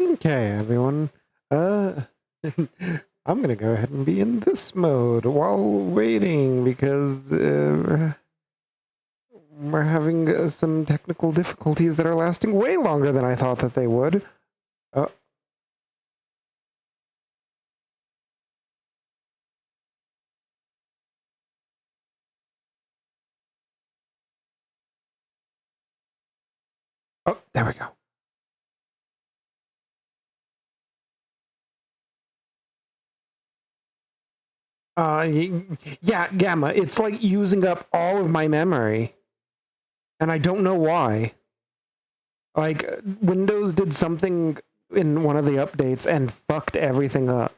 Okay, everyone. Uh, I'm gonna go ahead and be in this mode while waiting because we're having some technical difficulties that are lasting way longer than I thought that they would. Oh, oh, there we go. Yeah, Gamma, it's like using up all of my memory, and I don't know why. Like, Windows did something in one of the updates and fucked everything up.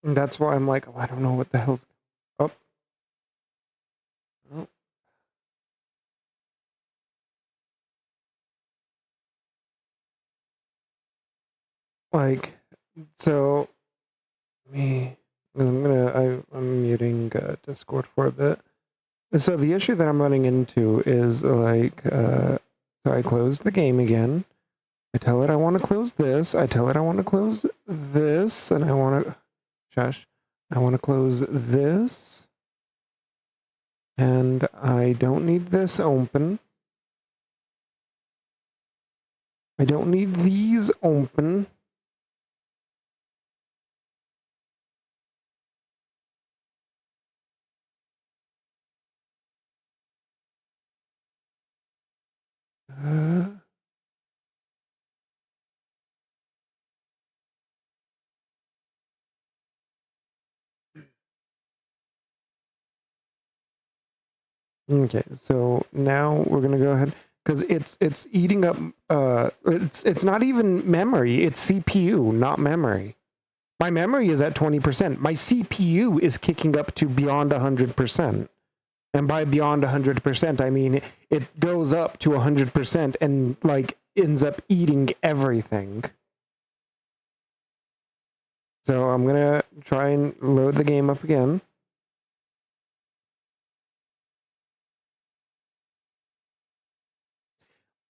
And that's why I'm like, oh, I don't know what the hell's... Oh. Oh. Like, so I'm muting Discord for a bit. So the issue that I'm running into is like, so I close the game again. I tell it I want to close this. I tell it I want to close this, and I want to, shush, I want to close this, and I don't need this open. I don't need these open. Okay, so now we're gonna go ahead because it's eating up. It's not even memory. It's CPU, not memory. My memory is at 20%. My CPU is kicking up to beyond 100%, and by beyond 100%, I mean it goes up to 100% and like ends up eating everything. So I'm gonna try and load the game up again.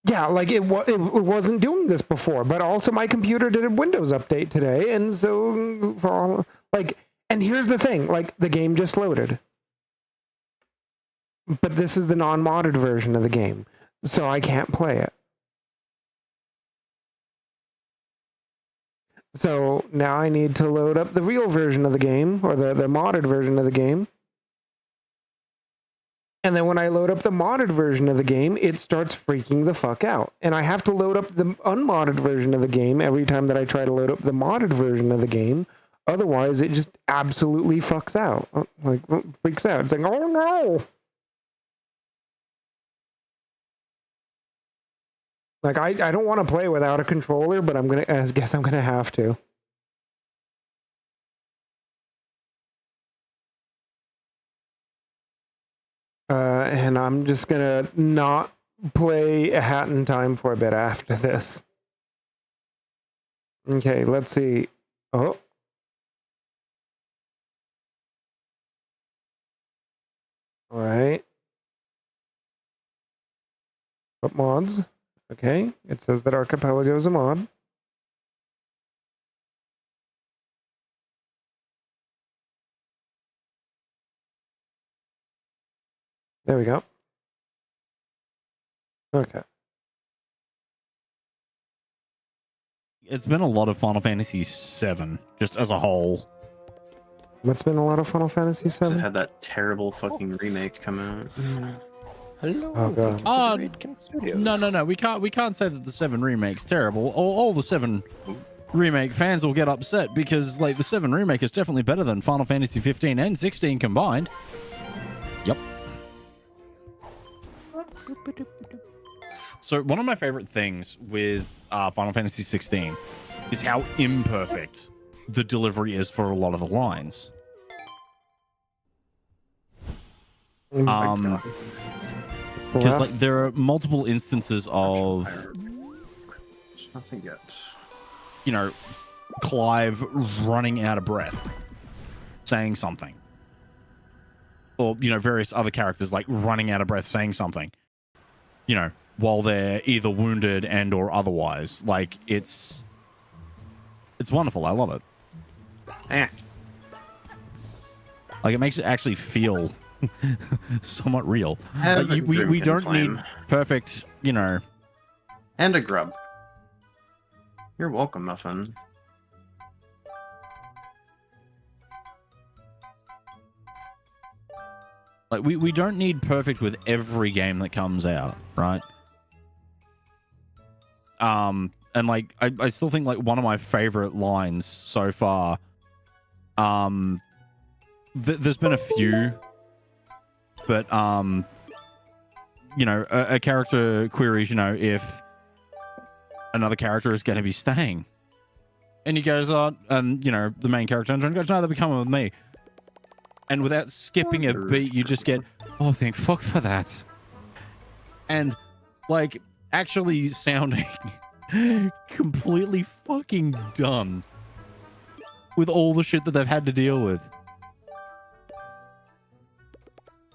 Yeah, like it wasn't doing this before, but also my computer did a Windows update today, and so for all, like, and here's the thing, like the game just loaded, but this is the non-modded version of the game, so I can't play it. So now I need to load up the real version of the game, or the modded version of the game. And then when I load up the modded version of the game, it starts freaking the fuck out. And I have to load up the unmodded version of the game every time that I try to load up the modded version of the game. Otherwise, it just absolutely fucks out. Like, freaks out. It's like, oh no! Like, I don't want to play without a controller, but I guess I'm gonna have to. And I'm just gonna not play a Hat in Time for a bit after this. Okay, let's see. Oh. All right. What mods? Okay, it says that Archipelago is a mod. There we go. Okay. It's been a lot of Final Fantasy VII, just as a whole. What's been a lot of Final Fantasy VII? It had that terrible fucking remake come out. Hello. Oh god. No. We can't say that the 7 remake's terrible. All the 7 remake fans will get upset because like the 7 remake is definitely better than Final Fantasy 15 and 16 combined. Yep. So one of my favorite things with Final Fantasy 16 is how imperfect the delivery is for a lot of the lines. Because like last- there are multiple instances of, There's nothing yet. you know, Clive running out of breath, saying something, or you know, various other characters like running out of breath, saying something, you know, while they're either wounded and or otherwise. Like it's wonderful. I love it. Eh. Like it makes it actually feel somewhat real. Have Like, we Grimkin don't Flame. need perfect, you know. And a grub. You're welcome, Muffin. Like we don't need perfect with every game that comes out, right? And like I still think like one of my favorite lines so far, there's been a few, but you know, a character queries, you know, if another character is going to be staying, and he goes on, and you know, the main character turns around and goes, no, they'll be coming with me. And without skipping a beat, you just get, oh, thank fuck for that. And like actually sounding completely fucking done with all the shit that they've had to deal with.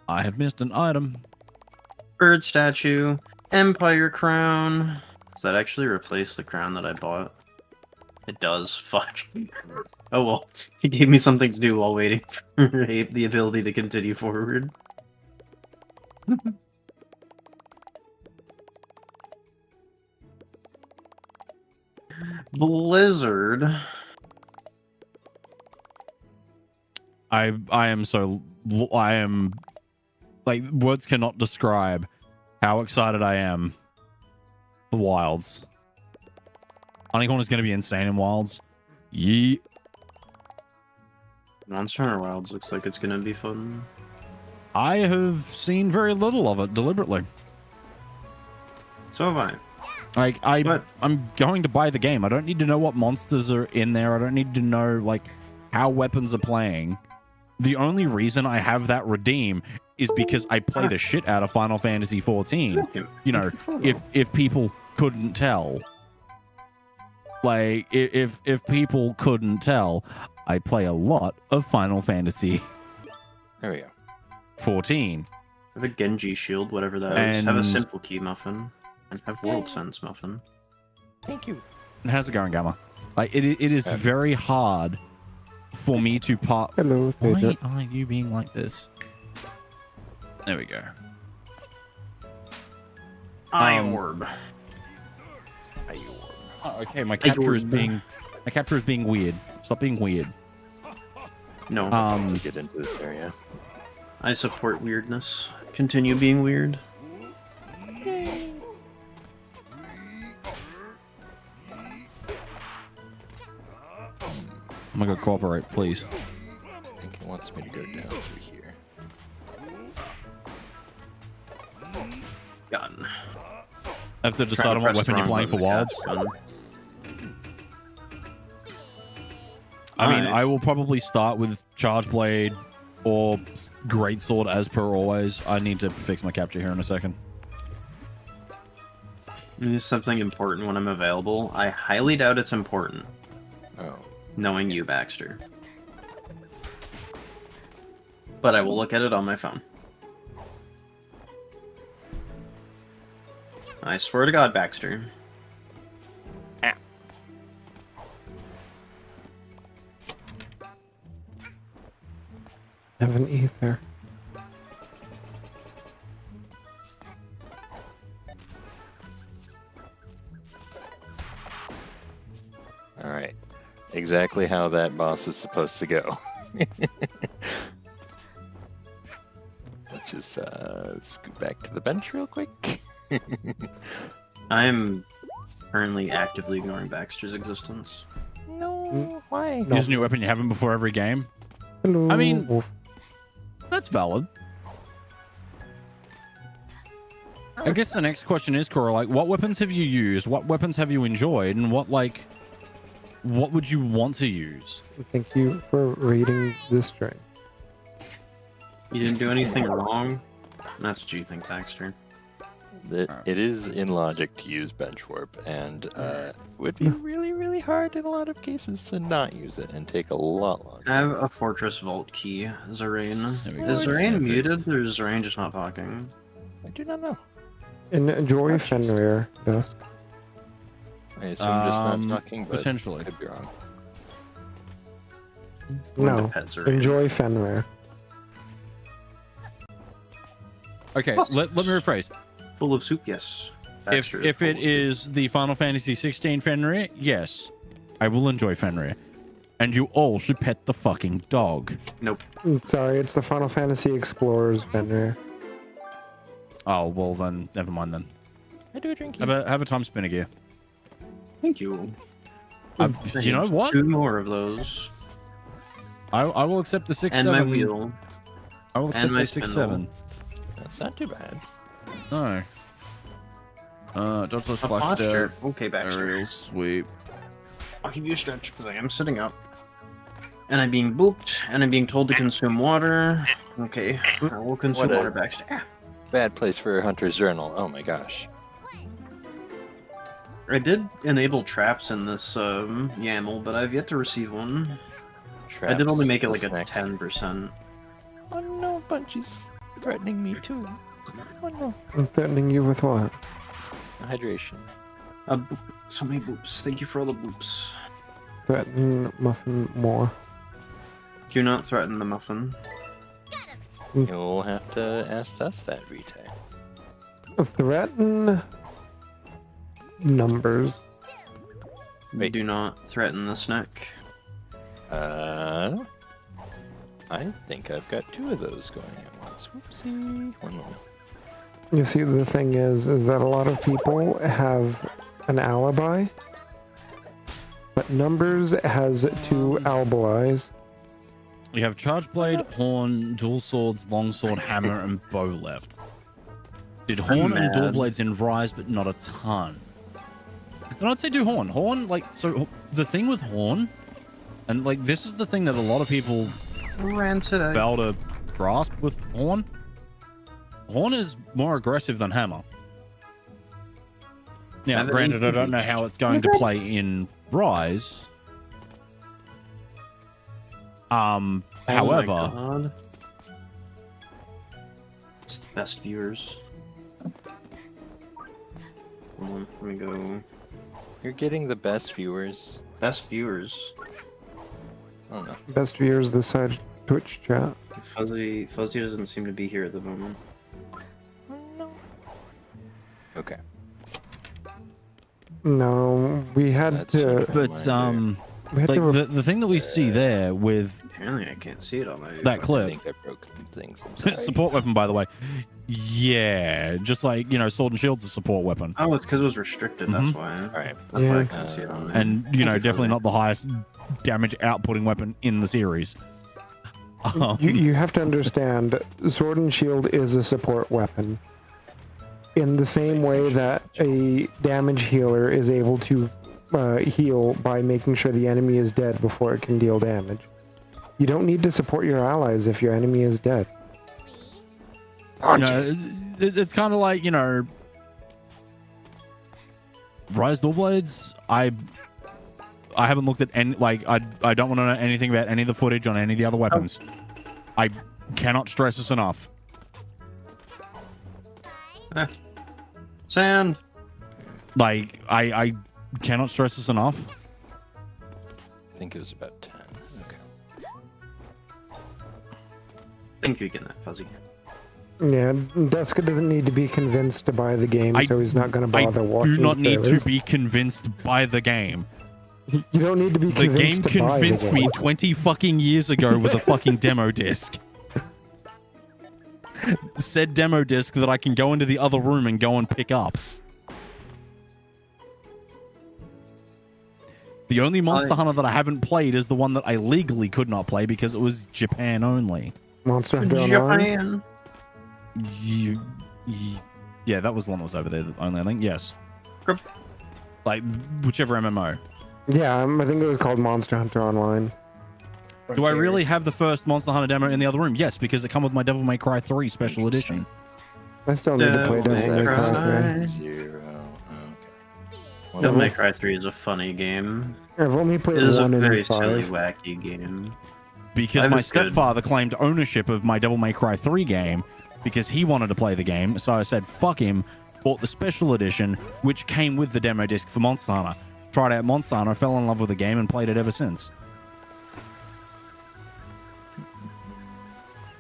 I have missed an item. Bird statue. Empire crown. Does that actually replace the crown that I bought? It does. Fuck. Oh well. He gave me something to do while waiting for the ability to continue forward. Blizzard. I am like, words cannot describe how excited I am for Wilds. Honeycorn is going to be insane in Wilds. Yee. Monster Hunter Wilds looks like it's gonna be fun. I have seen very little of it deliberately. So have I. Like I'm going to buy the game. I don't need to know what monsters are in there. I don't need to know like how weapons are playing. The only reason I have that redeem is because I play the shit out of Final Fantasy 14. You know, if people couldn't tell. Like if people couldn't tell, I play a lot of Final Fantasy. There we go. 14. Have a Genji shield, whatever that is. Have a simple key muffin. And have world sense muffin. Thank you. How's it going, Gamma? Like it is very hard for me to part. Hello. Why are you being like this? There we go. Eye orb. Oh, okay, my capture is being weird. Stop being weird. No. To get into this area. I support weirdness. Continue being weird. I'm gonna go cooperate, please. I think it wants me to go down through here. Gun. I have to decide on what weapon you're playing for Wilds. I mean, I will probably start with Charge Blade or Greatsword as per always. I need to fix my capture here in a second. Is something important when I'm available? I highly doubt it's important. Oh. Knowing you, Baxter. But I will look at it on my phone. I swear to God, Baxter. Have an ether. All right. Exactly how that boss is supposed to go. Let's just scoot back to the bench real quick. I'm currently actively ignoring Baxter's existence. No, why? Use a new weapon you haven't before every game. Hello. I mean, that's valid. I guess the next question is, Cora, like, what weapons have you used? What weapons have you enjoyed? And what would you want to use? Thank you for reading this string. You didn't do anything wrong? That's what you think, Baxter. It is in logic to use bench warp, and it would be really, really hard in a lot of cases to not use it and take a lot longer. I have a fortress vault key, Zerain. There we go. Is Zerain Perfect. muted, or is Zerain just not talking? I do not know. Enjoy Fenrir, Dusk. I assume just not talking, but potentially. could be wrong. I'm going No, to pet Zerain. enjoy Fenrir. Okay, let me rephrase. Full of soup, yes. Baxter If full it of is the Final Fantasy 16 Fenrir, yes, I will enjoy Fenrir. And you all should pet the fucking dog. soup. Nope. Sorry, it's the Final Fantasy Explorers Fenrir. Oh, well then, never mind then. I do a drink. Have a time spinner gear. Thank you. You know what? 2 more of those. I will accept the 6-7. And my wheel. I will accept my the spindle. 6-7. That's not too bad. No. Dodgeless A flash posture. step. Okay, Baxter. Aerial sweep. I'll give you a stretch because I am sitting up. And I'm being booped, and I'm being told to consume water. Okay, I will consume What a- water, Baxter. Ah. Bad place for a hunter's journal. Oh my gosh. I did enable traps in this YAML, but I've yet to receive one. I did only make it like a snack. 10%. Oh no, Bungy's threatening me too. Oh no. I'm threatening you with what? Hydration. Boop. So many boops. Thank you for all the boops. Threaten Muffin more. Do not threaten the muffin. You'll have to ask us that, Vita. Threaten numbers. Wait. Do not threaten the snack. I think I've got 2 of those going at once. Whoopsie. One moment. You see, the thing is that a lot of people have an alibi, but numbers has 2 alibis. You have charge blade, horn, dual swords, longsword, hammer, and bow left. Did horn and dual mad. blades in Rise, but not a ton. And I'd say do horn. Horn, like, so the thing with horn, and like this is the thing that a lot of people Rancid egg. fail to grasp with horn. Horn is more aggressive than hammer. Now, Haven't granted, I don't know engaged. how it's going to play in Rise. Oh my However, God. It's the best viewers. Hold on, let me go. You're getting the best viewers. Best viewers. Oh no. Best viewers this side Twitch chat. Fuzzy doesn't seem to be here at the moment. Oh no. Okay. No, we had That's to. right. but We had like to. the thing that we see there with Apparently, I can't see it on my. that I clip, think I broke some things. I'm sorry. support weapon, by the way. Yeah, just like, you know, sword and shield's a support weapon. Oh, it's because it was restricted. That's Mhm. why. All right. That's why Yeah. I couldn't see it on there. And, you Thank know, for definitely that. not the highest damage outputting weapon in the series. You have to understand, sword and shield is a support weapon. In the same way that a damage healer is able to heal by making sure the enemy is dead before it can deal damage. You don't need to support your allies if your enemy is dead. You know, it's kind of like, you know, Rise Dual Blades. I haven't looked at any, like, I don't want to know anything about any of the footage on any of the other weapons. I cannot stress this enough. Sand. Like, I cannot stress this enough. I think it was about 10. Okay. Thank you again, that Fuzzy. Yeah, Duska doesn't need to be convinced to buy the game, I- so he's not going to I bother watching do not need to trailers. be convinced by the game. You don't need to be The game convinced to buy the convinced game. me 20 fucking years ago with a fucking demo disc. Said demo disc that I can go into the other room and go and pick up. The only Monster Hunter that I haven't played is the one that I legally could not play because it was Japan only. Monster Hunter Online? You, yeah, that was the one that was over there only, I think. Yes. Yep. Like, whichever MMO. Yeah, I think it was called Monster Hunter Online. Do I really have the first Monster Hunter demo in the other room? Yes, because it comes with my Devil May Cry 3 Special Edition. I still need to play Devil Devil May May Cry Cry. 3. 0. Okay. Devil May Cry 3 is a funny game. I've only played It is a 1 very and silly, 5. wacky game. Because 5 my is good. stepfather claimed ownership of my Devil May Cry 3 game because he wanted to play the game. So I said, fuck him, bought the special edition, which came with the demo disc for Monster Hunter. Tried out Monster Hunter, fell in love with the game, and played it ever since.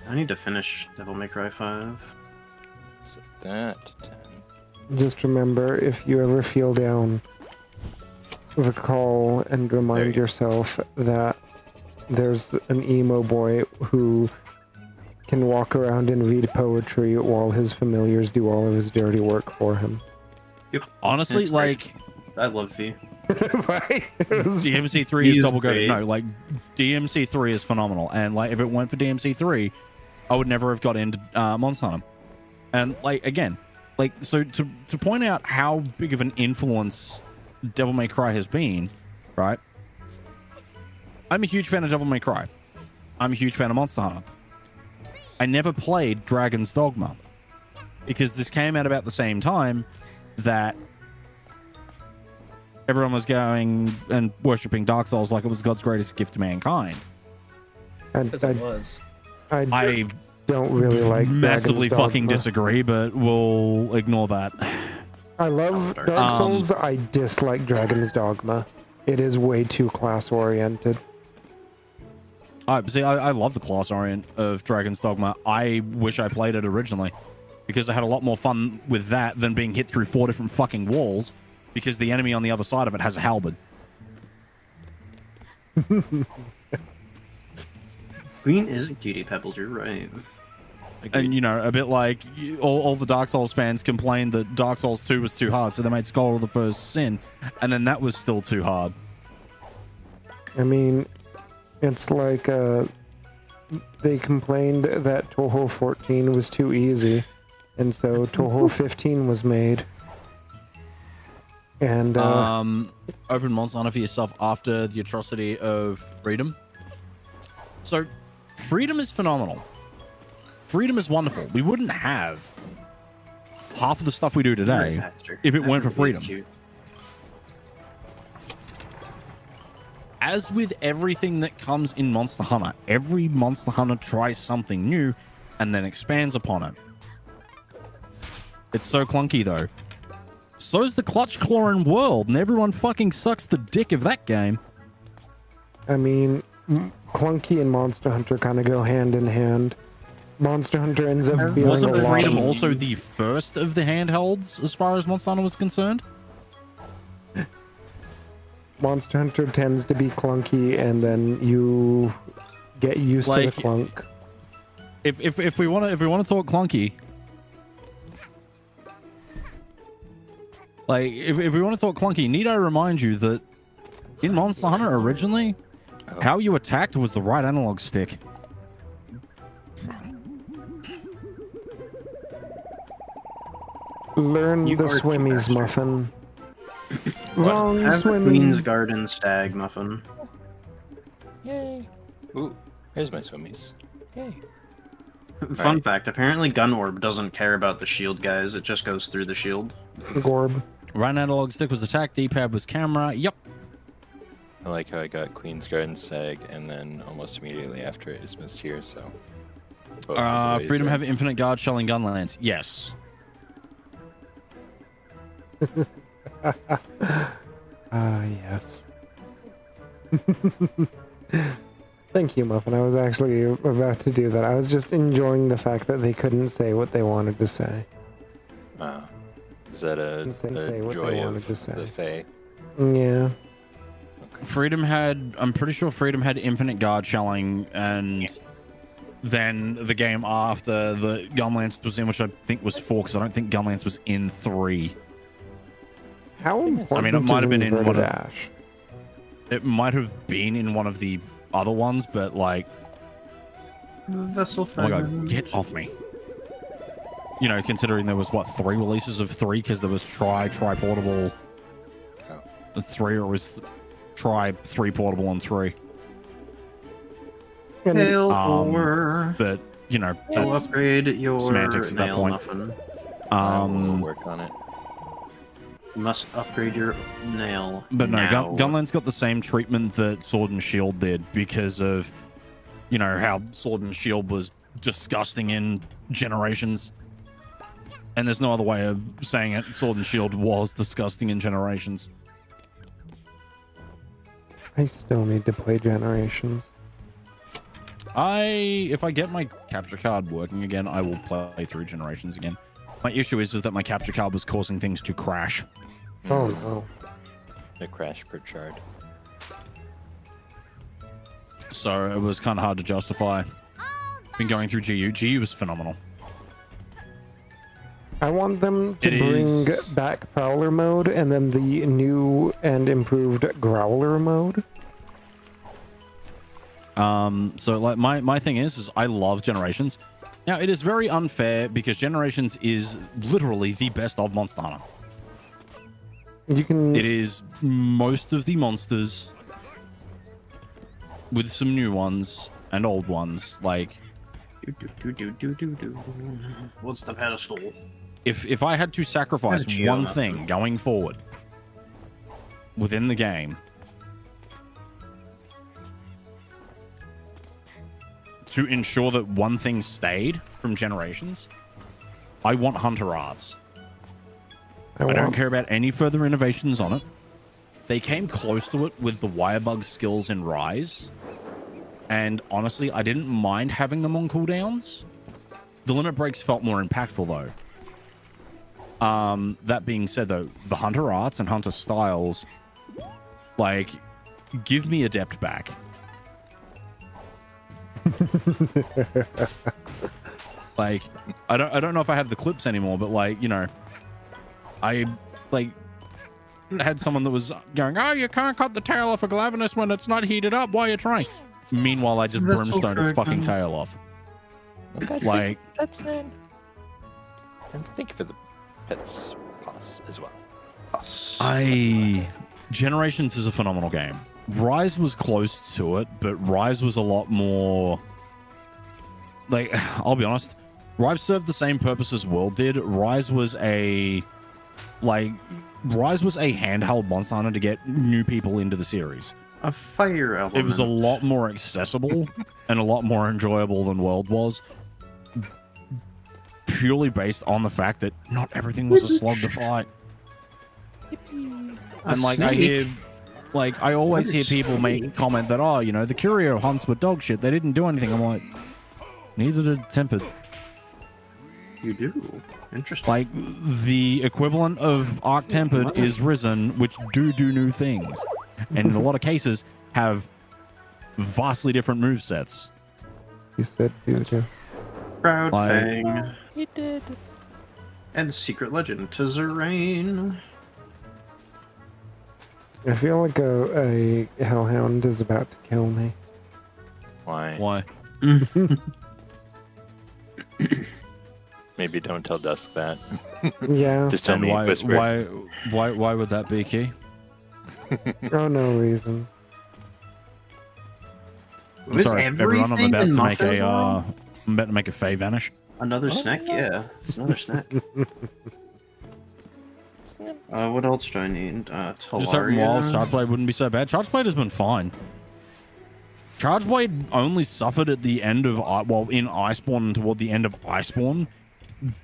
I need to finish Devil May Cry 5. So that 10. Just remember, if you ever feel down, recall and remind yourself that there's an emo boy who can walk around and read poetry while his familiars do all of his dirty work for him. Yep. Honestly, It's great. like, I love V. Right? DMC3 He is is double goated. great. No, like, DMC3 is phenomenal. And, like, if it weren't for DMC3, I would never have got into Monster Hunter. And, like, again, like, so to point out how big of an influence Devil May Cry has been, right? I'm a huge fan of Devil May Cry. I'm a huge fan of Monster Hunter. I never played Dragon's Dogma because this came out about the same time that everyone was going and worshipping Dark Souls like it was God's greatest gift to mankind. I don't really like massively Dragon's fucking Dogma. disagree, but we'll ignore that. I love Dark Um, Souls. I dislike Dragon's Dogma. It is way too class oriented. I love the class orient of Dragon's Dogma. I wish I played it originally because I had a lot more fun with that than being hit through 4 different fucking walls because the enemy on the other side of it has a halberd. Green is a cutie, Pebbles, you're right. And, you know, a bit like all the Dark Souls fans complained that Dark Souls 2 was too hard, so they made Scholar of the First Sin, and then that was still too hard. I mean, it's like they complained that Toho 14 was too easy, and so Toho 15 was made. And open Monster Hunter for yourself after the atrocity of Freedom. So, Freedom is phenomenal. Freedom is wonderful. We wouldn't have half of the stuff we do today if it weren't for Freedom. As with everything that comes in Monster Hunter, every Monster Hunter tries something new and then expands upon it. It's so clunky, though. So's the Clutch Clawing World, and everyone fucking sucks the dick of that game. I mean, Clunky and Monster Hunter kind of go hand in hand. Monster Hunter ends up being Wasn't a lot Freedom of... also the first of the handhelds as far as Monster Hunter was concerned? Monster Hunter tends to be clunky, and then you get used to the clunk. If we want to talk clunky, like if we want to talk clunky, need I remind you that in Monster Hunter originally, how you attacked was the right analog stick. Learn You the are too swimmies, bastard. Muffin. Wrong Have the swimming. Queen's Garden Stag Muffin. Yay. Ooh, here's my swimmies. Yay. Fun Right. fact, apparently Gun Orb doesn't care about the shield guys, it just goes through the shield. Gorb. Right analog stick was attack, D-pad was camera. Yep. I like how I got Queen's Garden Stag, and then almost immediately after it is Missed Here, so... both of the ways Freedom are- have infinite guard shelling gun lance. Yes. Yes. Thank you, Muffin. I was actually about to do that. I was just enjoying the fact that they couldn't say what they wanted to say. Is that a Say what they joy wanted of to say. the Fae? Yeah. Freedom had, I'm pretty sure Freedom had infinite guard shelling, and then the game after the Gunlance was in, which I think was 4, because I don't think Gunlance was in 3. How important I mean, it might have been in inverted one of- Ash? It might have been in one of the other ones, but like, Vessel oh my god, fragment. get off me. You know, considering there was, what, 3 releases of 3, because there was tri-portable, 3, or it was tri-3 portable and 3. And Hail Um, or But, you know, we'll that's upgrade your semantics at that nail point. muffin. I will work on it. You must upgrade your nail. But no, now. Gunland's got the same treatment that Sword and Shield did because of, you know, how Sword and Shield was disgusting in Generations. And there's no other way of saying it. Sword and Shield was disgusting in Generations. I still need to play Generations. If I get my capture card working again, I will play through Generations again. My issue is that my capture card was causing things to crash. Oh no. A crash per shard. So it was kind of hard to justify. Been going through GU. GU was phenomenal. I want them to It bring is- back Prowler mode and then the new and improved Growler mode. So like my thing is I love Generations. Now it is very unfair because Generations is literally the best of Monster Hunter. You can. It is most of the monsters with some new ones and old ones. Like What's the pedestal? if I had to sacrifice That's a one Geometry. thing going forward within the game to ensure that one thing stayed from Generations, I want Hunter Arts. I don't care about any further innovations on it. They came close to it with the Wirebug skills in Rise. And honestly, I didn't mind having them on cooldowns. The limit breaks felt more impactful though. That being said though, the Hunter Arts and Hunter Styles, like, give me Adept back. Like, I don't know if I have the clips anymore, but like, you know, I like had someone that was going, "Oh, you can't cut the tail off a Glavenus when it's not heated up. Why are you trying?" Meanwhile, I just That's so brimstoned its fucking freaking- tail off. Okay, Like, that's it. And thank you for the pets pass as well. Generations is a phenomenal game. Rise was close to it, but Rise was a lot more. Like, I'll be honest, Rise served the same purpose as World did. Rise was a handheld Monster Hunter to get new people into the series. A fire element. It was a lot more accessible and a lot more enjoyable than World was. Purely based on the fact that not everything was a slug to fight. And like I hear, like I always hear people make comment that, oh, you know, the Curio hunts were dog shit. They didn't do anything. I'm like, neither did Tempered. You do. Interesting. Like the equivalent of Arc Tempered is Risen, which do new things, and in a lot of cases have vastly different movesets. You said future. Proud Like- Fang. He did. And Secret Legend to Zerain. I feel like a hellhound is about to kill me. Why? Why? Maybe don't tell Dusk that. Yeah. Just tell And me. why Whisper. why would that be, Key? Oh, no reasons. I'm Was sorry, everyone. I'm everything about in to make Muffin a Line? I'm about to make a Fae vanish. Another snack? Yeah. It's another snack. What else do I need? Just hoping Wild Talaria. Chargeblade wouldn't be so bad. Chargeblade has been fine. Chargeblade only suffered at the end of in Iceborne and toward the end of Iceborne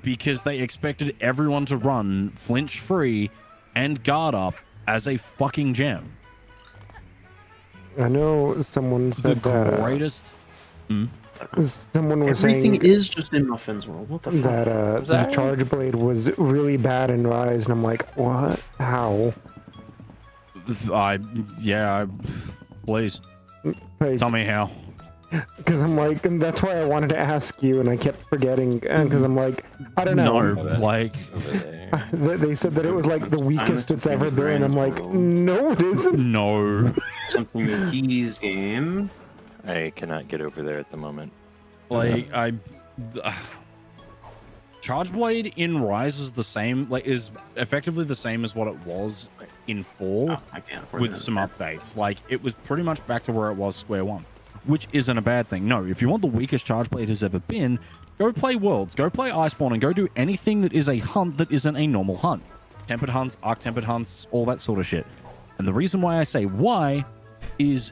because they expected everyone to run flinch free and guard up as a fucking gem. I know someone The said that. greatest. Someone was Everything saying is just in Muffin's world. What the fuck? that the that? Charge Blade was really bad in Rise, and I'm like, what? How? Please Like, tell me how. because I'm like, and that's why I wanted to ask you, and I kept forgetting, because I'm like, I don't know. No, like Over there. They said that it was like the weakest it's ever been. I'm like, no, it isn't. no. Something Keys game. I cannot get over there at the moment. Like Chargeblade in Rise is the same, like is effectively the same as what it was in 4 Oh, I can't afford with that. some updates. Like it was pretty much back to where it was square one. which isn't a bad thing. No, if you want the weakest charge blade has ever been, go play Worlds, go play Iceborne, and go do anything that is a hunt that isn't a normal hunt. Tempered hunts, arc-tempered hunts, all that sort of shit. And the reason why I say why is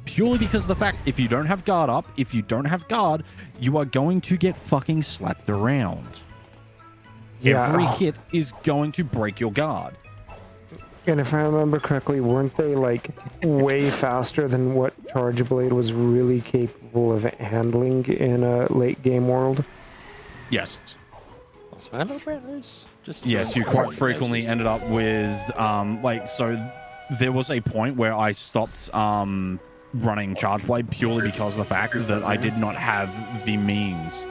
purely because of the fact if you don't have guard up, if you don't have guard, you are going to get fucking slapped around. Yeah. Every hit is going to break your guard. And if I remember correctly, weren't they like way faster than what Charge Blade was really capable of handling in a late game world? Yes. Shadow Brothers. Just Yes, you quite frequently ended up with so there was a point where I stopped running Charge Blade purely because of the fact that I did not have the means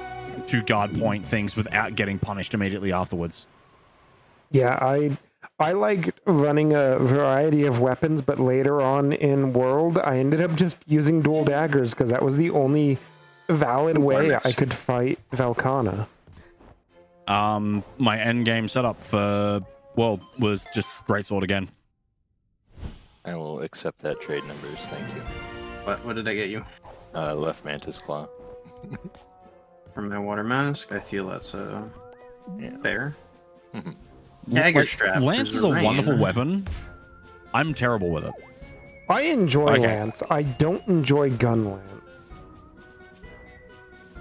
to guard point things without getting punished immediately afterwards. Yeah, I liked running a variety of weapons, but later on in World, I ended up just using dual daggers because that was the only valid way I could fight Velkhana. My end game setup for World was just Greatsword again. I will accept that trade numbers. Thank you. What did I get you? Left Mantis Claw. From my water mask, I feel that's fair. Mhm. Dagger strap. Lance is a wonderful weapon. I'm terrible with it. I enjoy Okay. Lance. I don't enjoy Gun Lance.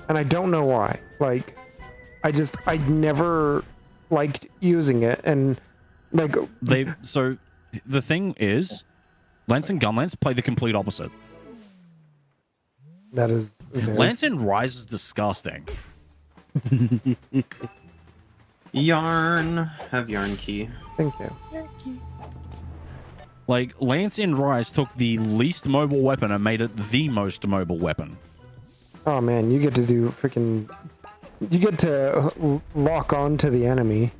And I don't know why. Like, I never liked using it. And, like... So, the thing is, Lance and Gun Lance play the complete opposite. That is... Okay. Lance in Rise is disgusting. Yarn. Have yarn key. Thank you. Like, Lance in Rise took the least mobile weapon and made it the most mobile weapon. Oh, man, you get to do freaking... You get to lock on to the enemy.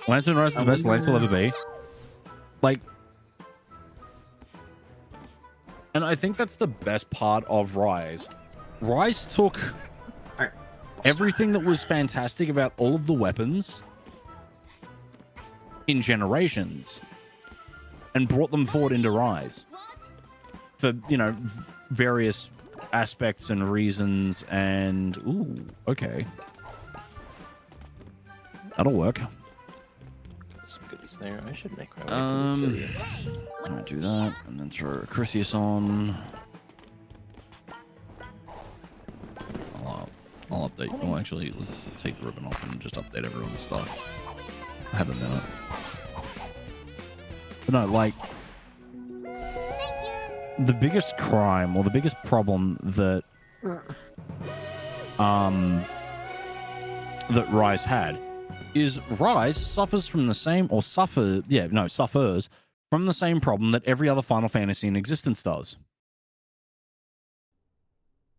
Lance in Rise is the best Lance will ever be. Like... And I think that's the best part of Rise. Rise took everything that was fantastic about all of the weapons in Generations and brought them forward into Rise for, various aspects and reasons. And ooh, okay, that'll work. Some goodies there. I should make my way to the city. I'm gonna do that and then throw Chrysius on. I'll update. Well, actually, let's take the ribbon off and just update everyone's stuff. I have a minute. But no, like, the biggest crime or the biggest problem that that Rise had is Rise suffers from the same, or suffers from the same problem that every other Final Fantasy in existence does.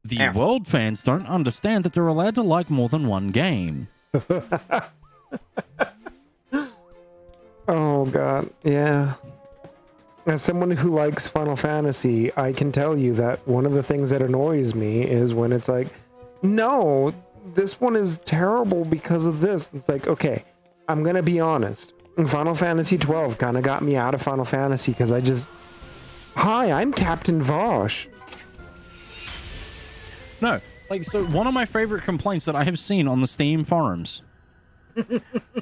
The World fans don't understand that they're allowed to like more than one game. Oh, God. Yeah. As someone who likes Final Fantasy, I can tell you that one of the things that annoys me is when it's like, no, this one is terrible because of this. It's like, okay, I'm going to be honest. Final Fantasy 12 kind of got me out of Final Fantasy because hi, I'm Captain Vosh. No, like, so one of my favorite complaints that I have seen on the Steam forums.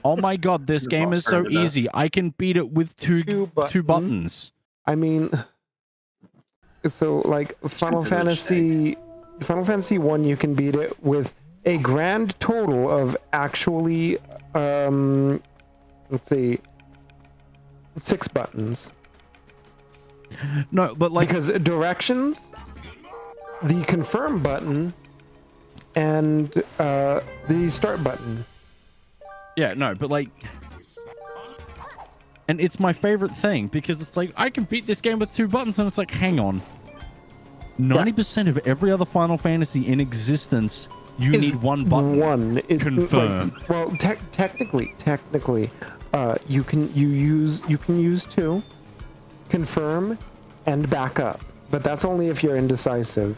Oh my God, this game is so easy. I can beat it with two buttons. I mean, so like Final Fantasy 1, you can beat it with a grand total of actually, let's see, 6 buttons. No, but like, because directions, the confirm button, and the start button. Yeah, no, but like, and it's my favorite thing because it's like I can beat this game with 2 buttons, and it's like, hang on, 90% of every other Final Fantasy in existence, you need one button. Confirm. Like, well, technically, you can use 2, confirm, and back up, but that's only if you're indecisive.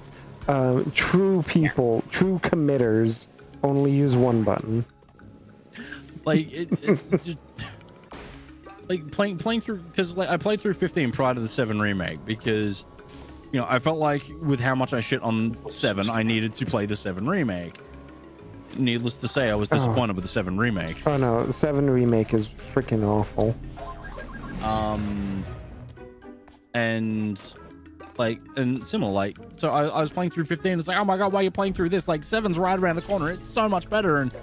True people, true committers, only use 1 button. Like it just, like playing through, because like I played through 15 prior to the 7 remake because, you know, I felt like with how much I shit on 7, I needed to play the 7 remake. Needless to say, I was disappointed with the 7 remake. Oh no, the 7 remake is freaking awful. And like, and similar, like, so I was playing through 15. It's like, oh my god, why are you playing through this? Like, 7's right around the corner. It's so much better. And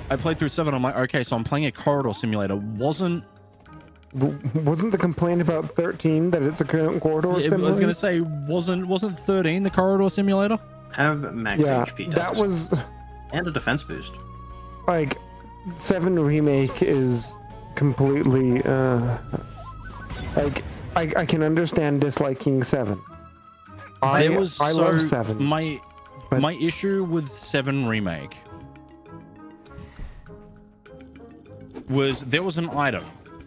I played through 7. I'm like, okay, so I'm playing a corridor simulator. Wasn't the complaint about 13 that it's a corridor simulator? I was gonna say, wasn't 13 the corridor simulator? Have max HP. That was and a defense boost. like 7 remake is completely like I can understand disliking 7. I love 7. My issue with 7 remake was there was an item.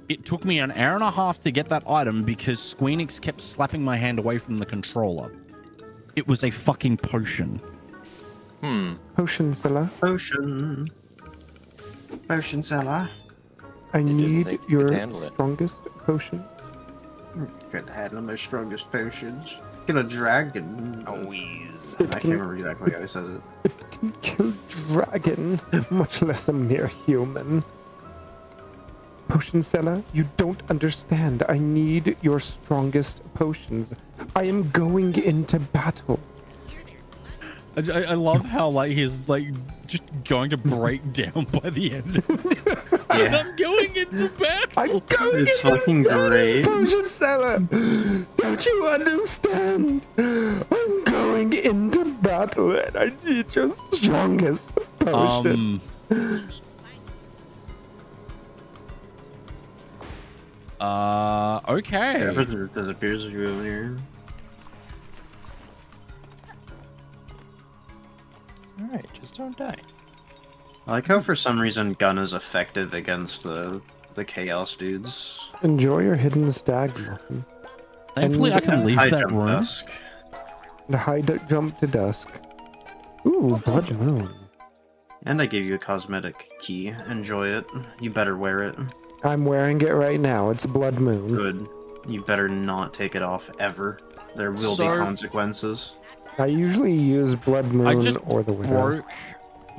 It took me an hour and a half to get that item because Squeenix kept slapping my hand away from the controller. It was a fucking potion. Potion seller. Potion seller. I need think you your could handle it. strongest potion. Could handle my strongest potions. Kill a dragon. A wheeze. I can't remember exactly how he says it. It can kill dragon, much less a mere human. Potion seller, you don't understand. I need your strongest potions. I am going into battle. I love how like he's like just going to break down by the end. Yeah. I'm going into battle. I'm going It's into fucking battle, great. Potion seller. Don't you understand? I'm going into battle and I need your strongest potion. Okay. There's a beers you over here. Alright, just don't die. I like how for some reason gun is effective against the chaos dudes. Enjoy your hidden stag muffin. Thankfully, I can leave High that jump room. dusk. The jump to dusk. Ooh, blood moon. And I gave you a cosmetic key. Enjoy it. You better wear it. I'm wearing it right now. It's blood moon. Good. You better not take it off ever. There will be So- consequences. I usually use blood moon I just or the widow. broke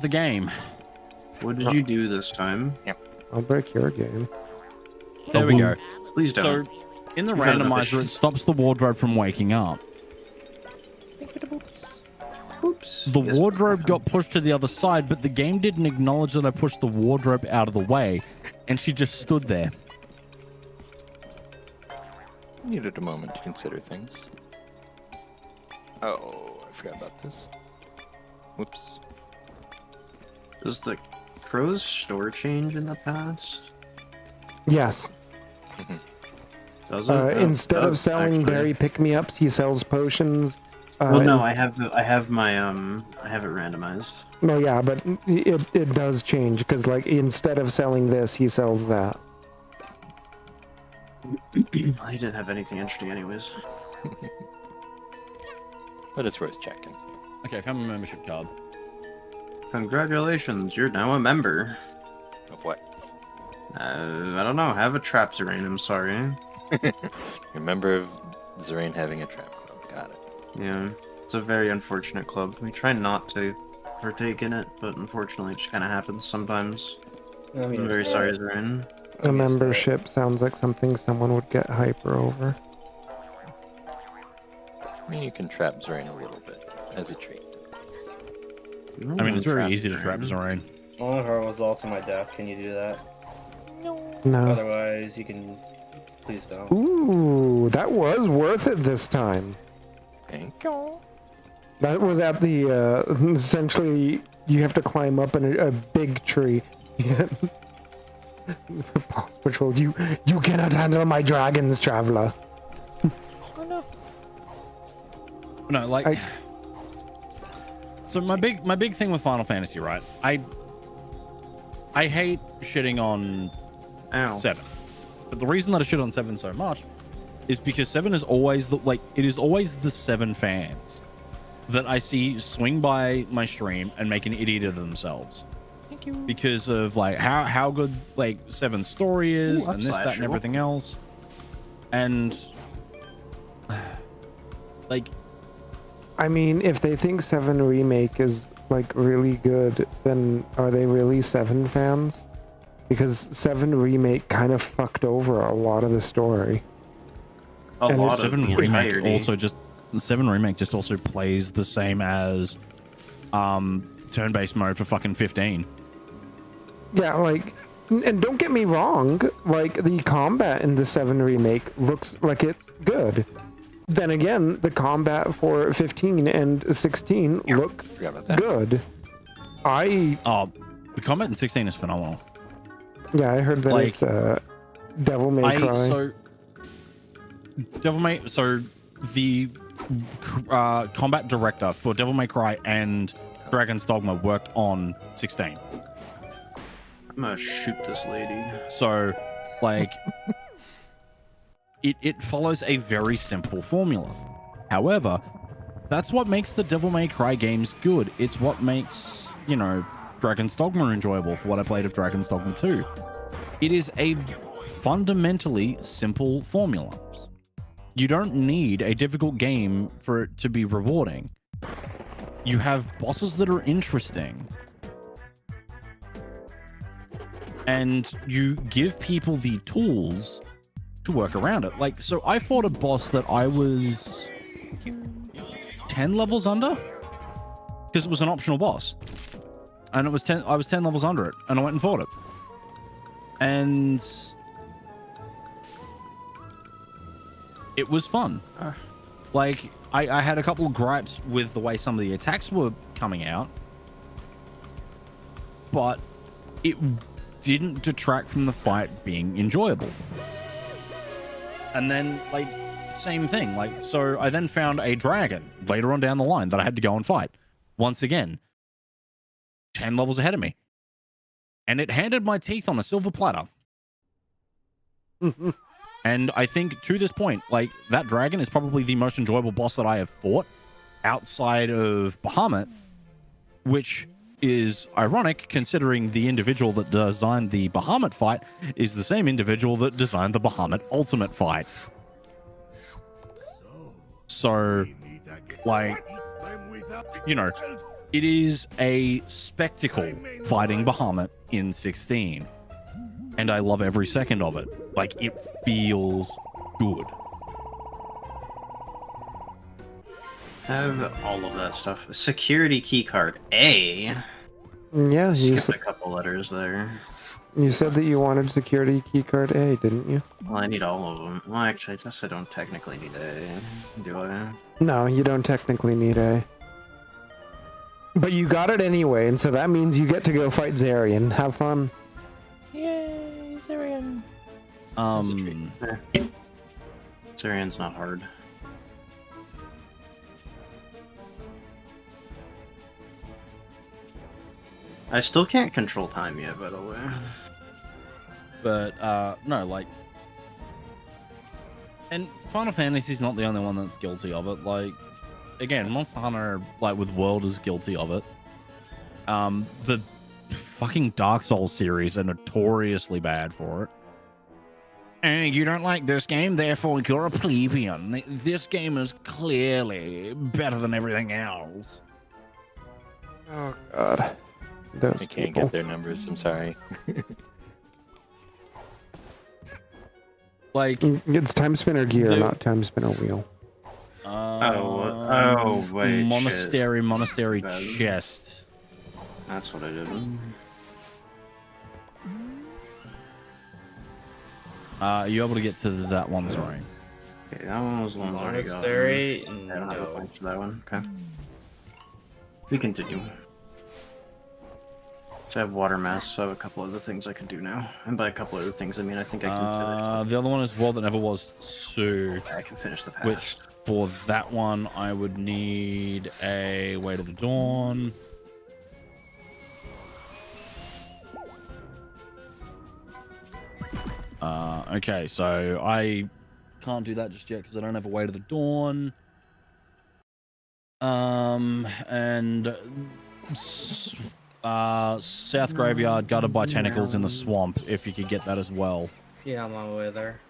the game. What did you do this time? I'll break your game. There we go. Please don't. So, in the You got enough randomizer, it issues. stops the wardrobe from waking up. Oops. The Yes, wardrobe got pushed to the other side, but the game didn't acknowledge that I pushed the wardrobe out of the way, and she just stood there. Needed a moment to consider things. Oh, I forgot about this. Whoops. Does the crow's store change in the past? Yes. Does it? Instead of does, selling actually. berry pick-me-ups, he sells potions. Well, no, I have my I have it randomized. No, yeah, but it does change because like instead of selling this, he sells that. I didn't have anything interesting, anyways. But it's worth checking. Okay, found my membership card. Congratulations, you're now a member. Of what? I don't know. Have a trap Zerain, I'm sorry. You're a member of Zerain having a trap club. Got it. Yeah, it's a very unfortunate club. We try not to partake in it, but unfortunately it just kind of happens sometimes. I'm very sorry, Zerain. A membership sounds like something someone would get hyper over. I mean, you can trap Zerain a little bit as a treat. I mean, it's very easy to trap Zorain. One of her results in my death. Can you do that? No. Otherwise, you can. Please don't. Ooh, that was worth it this time. Thank you. That was at the essentially you have to climb up in a big tree. Boss Patrol, you cannot handle my dragons, traveler. No, like. So my big thing with Final Fantasy, right? I hate shitting on Ow. 7, but the reason that I shit on 7 so much is because 7 is always it is always the 7 fans that I see swing by my stream and make an idiot of themselves. Thank you. because of like how good like 7's story is, Ooh, and this, that, and upslash. everything else. And like, I mean, if they think 7 Remake is like really good, then are they really 7 fans? Because 7 Remake kind of fucked over a lot of the story. A And lot of 7 the remake entirety. also just 7 remake just also plays the same as turn-based mode for fucking 15. Yeah, like, and don't get me wrong, like, the combat in the 7 Remake looks like it's good. Then again, the combat for 15 and 16 look Forgot about that. good. The combat in 16 is phenomenal. Yeah, I heard that Like, it's Devil May Cry. So the combat director for Devil May Cry and Dragon's Dogma worked on 16. I'm gonna shoot this lady. So, like, it follows a very simple formula. However, that's what makes the Devil May Cry games good. It's what makes, you know, Dragon's Dogma enjoyable for what I played of Dragon's Dogma 2. It is a fundamentally simple formula. You don't need a difficult game for it to be rewarding. You have bosses that are interesting. And you give people the tools to work around it. Like, so I fought a boss that I was 10 levels under because it was an optional boss. And it was I was 10 levels under it, and I went and fought it. And it was fun. Like, I had a couple of gripes with the way some of the attacks were coming out, but it didn't detract from the fight being enjoyable. And then, like, same thing. Like, so I then found a dragon later on down the line that I had to go and fight. Once again, 10 levels ahead of me. And it handed my teeth on a silver platter. And I think to this point, like, that dragon is probably the most enjoyable boss that I have fought outside of Bahamut, which is ironic considering the individual that designed the Bahamut fight is the same individual that designed the Bahamut Ultimate fight. So, like, you know, it is a spectacle fighting Bahamut in 16. And I love every second of it. Like, it feels good. Have all of that stuff. Security keycard A. Yeah, Skipped a couple letters there. you said that you wanted security keycard A, didn't you? Well, I need all of them. Well, actually, I guess I don't technically need A. Do I? No, you don't technically need A. But you got it anyway, and so that means you get to go fight Zarian. Have fun. Yay, Zarian. Zarian's not hard. I still can't control time yet, by the way. But, no, like... And Final Fantasy's not the only one that's guilty of it. Like, again, Monster Hunter, like, with World is guilty of it. The fucking Dark Souls series are notoriously bad for it. And you don't like this game, therefore you're a plebeian. This game is clearly better than everything else. Oh, God. Those I can't people. get their numbers. I'm sorry. Like, It's Time Spinner Gear, Dude. not Time Spinner Wheel. Wait, Monastery Shit. chest. That's what I did. Are you able to get to that one, sorry? Okay, that one was the one I already got. Monastery? I don't have a No. point for that one. Okay. We continue. So I have water mass, so I have a couple other things I can do now. And by a couple other things, I mean I think I can The other one is World That Never Was 2, finish. I can finish the pass. which for that one I would need a Way to the Dawn. Okay, so I can't do that just yet because I don't have a Way to the Dawn. South Graveyard, gutted by tentacles in the swamp, if you could get that as well. Yeah, I'm on my way there.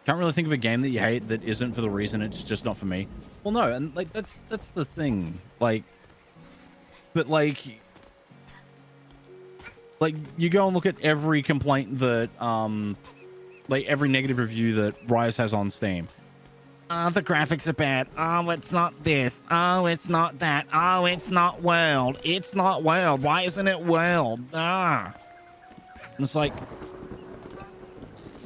Can't really think of a game that you hate that isn't for the reason it's just not for me. Well, no, and like that's the thing. Like, but like you go and look at every complaint that like every negative review that Rise has on Steam. The graphics are bad. Oh, it's not this. Oh, it's not that. Oh, it's not world. It's not world. Why isn't it world? And it's like,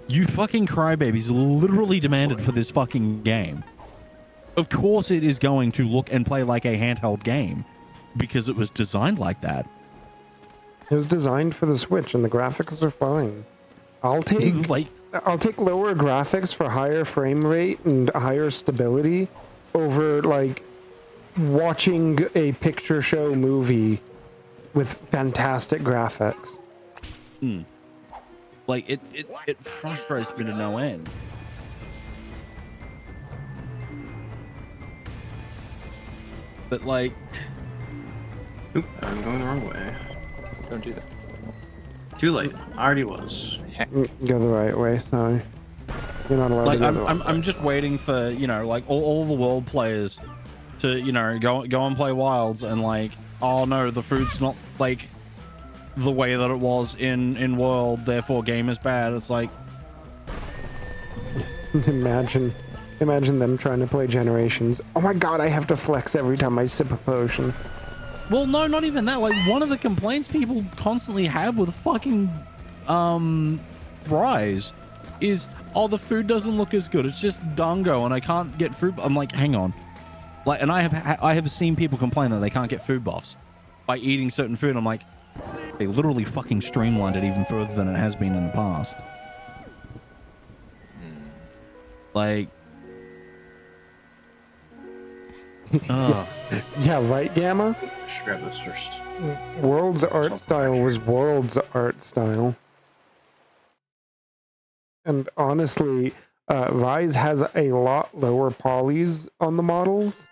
you fucking crybabies literally demanded for this fucking game. Of course it is going to look and play like a handheld game because it was designed like that. It was designed for the Switch, and the graphics are fine. I'll take lower graphics for higher frame rate and higher stability over like watching a picture show movie with fantastic graphics. Like it frustrates me to no end. But like, Oop, I'm going the wrong way. Don't do that. Too late. I already was. Heck. Go the right way, sorry. You're not allowed like to go the right way. I'm just waiting for, you know, like all the world players to, you know, go and play Wilds and like, oh no, the food's not like the way that it was in World, therefore game is bad. It's like, Imagine them trying to play Generations. Oh my god, I have to flex every time I sip a potion. well, no, not even that. Like, one of the complaints people constantly have with fucking Rise is, oh, the food doesn't look as good. It's just dungo, and I can't get food. I'm like, hang on. Like, and I have seen people complain that they can't get food buffs by eating certain food. I'm like, they literally fucking streamlined it even further than it has been in the past. Like, Yeah, right, Gamma? Should grab this first. World's art style was World's art style. And honestly, Rise has a lot lower polys on the models.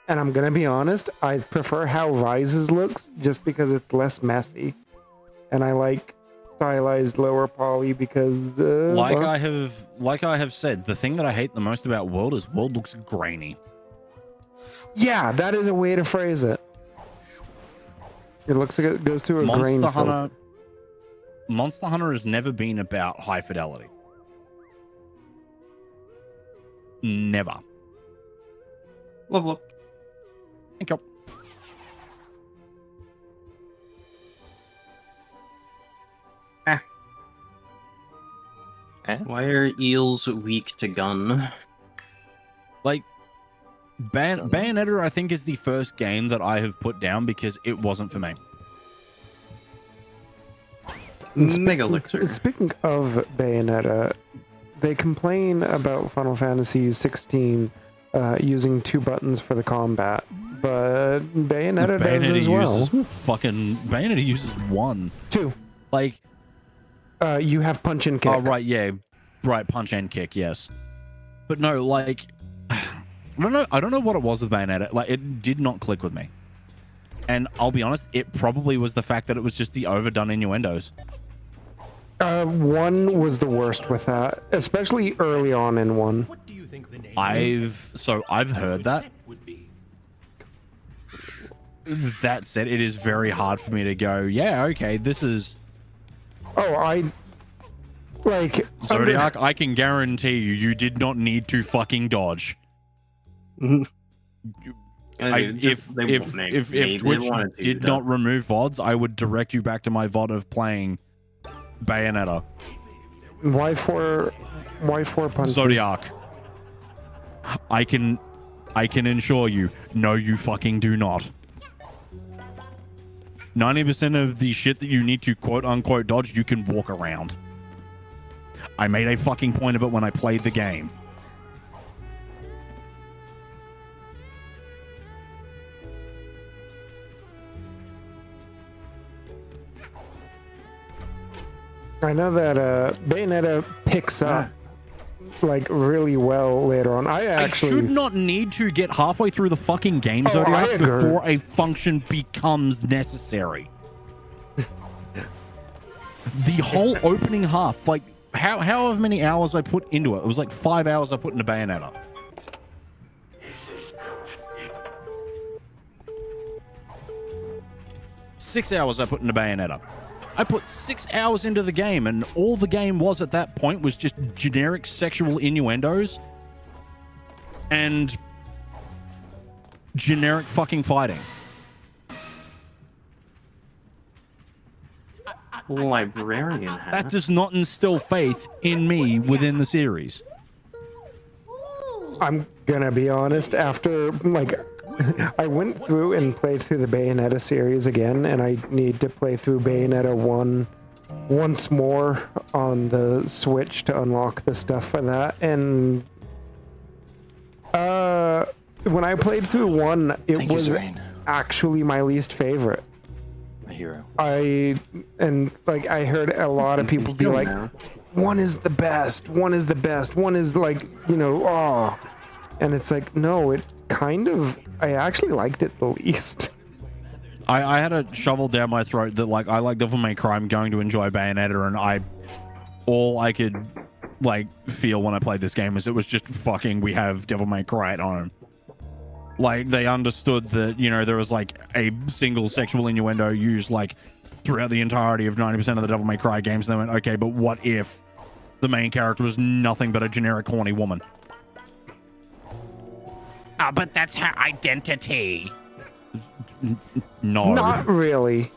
And I'm gonna be honest, I prefer how Rise's looks just because it's less messy. And I like stylized lower poly because like well, I have said, the thing that I hate the most about World is World looks grainy. yeah, that is a way to phrase it. It looks like it goes through a grain filter. Monster Hunter has never been about high fidelity. Never. Level up. Thank you. Why are eels weak to gun? Like, Bayonetta, I think, is the first game that I have put down because it wasn't for me. Mega Elixir. Speaking of Bayonetta, they complain about Final Fantasy 16 using 2 buttons for the combat, but Bayonetta does as well. Bayonetta uses 1. 2. Like, you have punch and kick. oh right, yeah, right, punch and kick, yes. But no, like, I don't know what it was with Bayonetta. Like, it did not click with me. And I'll be honest, it probably was the fact that it was just the overdone innuendos. 1 was the worst with that, especially early on in 1. What do you think the name I've heard that. That said, it is very hard for me to go, yeah, okay, this is... Oh, I... Like... Zodiac, I can guarantee you did not need to fucking dodge. If Twitch did not remove VODs, I would direct you back to my VOD of playing Bayonetta. Why four punches? Zodiac. I can ensure you, no you fucking do not. 90% of the shit that you need to quote-unquote dodge, you can walk around. I made a fucking point of it when I played the game. I know that Bayonetta picks up like really well later on. I I should not need to get halfway through the fucking game, Oh, I Zodiac, agree. before a function becomes necessary. The whole opening half, like, however many hours I put into it, it was like 5 hours I put into Bayonetta. Six hours I put into Bayonetta. I put 6 hours into the game, and all the game was at that point was just generic sexual innuendos and generic fucking fighting. Librarian hat. That does not instill faith in me within the series. I'm gonna be honest, after like I went through and played through the Bayonetta series again, and I need to play through Bayonetta 1 once more on the Switch to unlock the stuff for that. And when I played through 1, it Thank you, was Serene. actually my least favorite. My hero. I heard a lot of people be like, one is the best, one is the best, one is like, you know, oh. And it's like, no, it kind of, I actually liked it the least. I had a shovel down my throat that, like, I like Devil May Cry, I'm going to enjoy Bayonetta, and all I could, like, feel when I played this game was it was just fucking, we have Devil May Cry at home. Like, they understood that, you know, there was, like, a single sexual innuendo used, like, throughout the entirety of 90% of the Devil May Cry games, and they went, okay, but what if the main character was nothing but a generic horny woman? Ah, but that's her identity. No. Not really.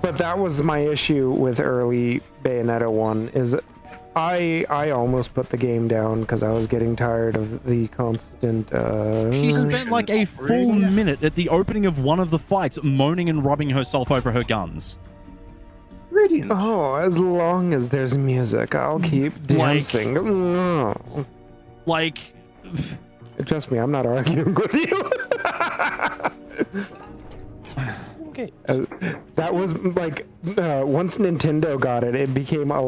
But that was my issue with early Bayonetta 1, is I almost put the game down because I was getting tired of the constant She spent like a full minute at the opening of one of the fights moaning and rubbing herself over her guns. Radiant. oh, as long as there's music, I'll keep dancing. No. Like, Trust me, I'm not arguing with you. Okay. That was like once Nintendo got it, it became a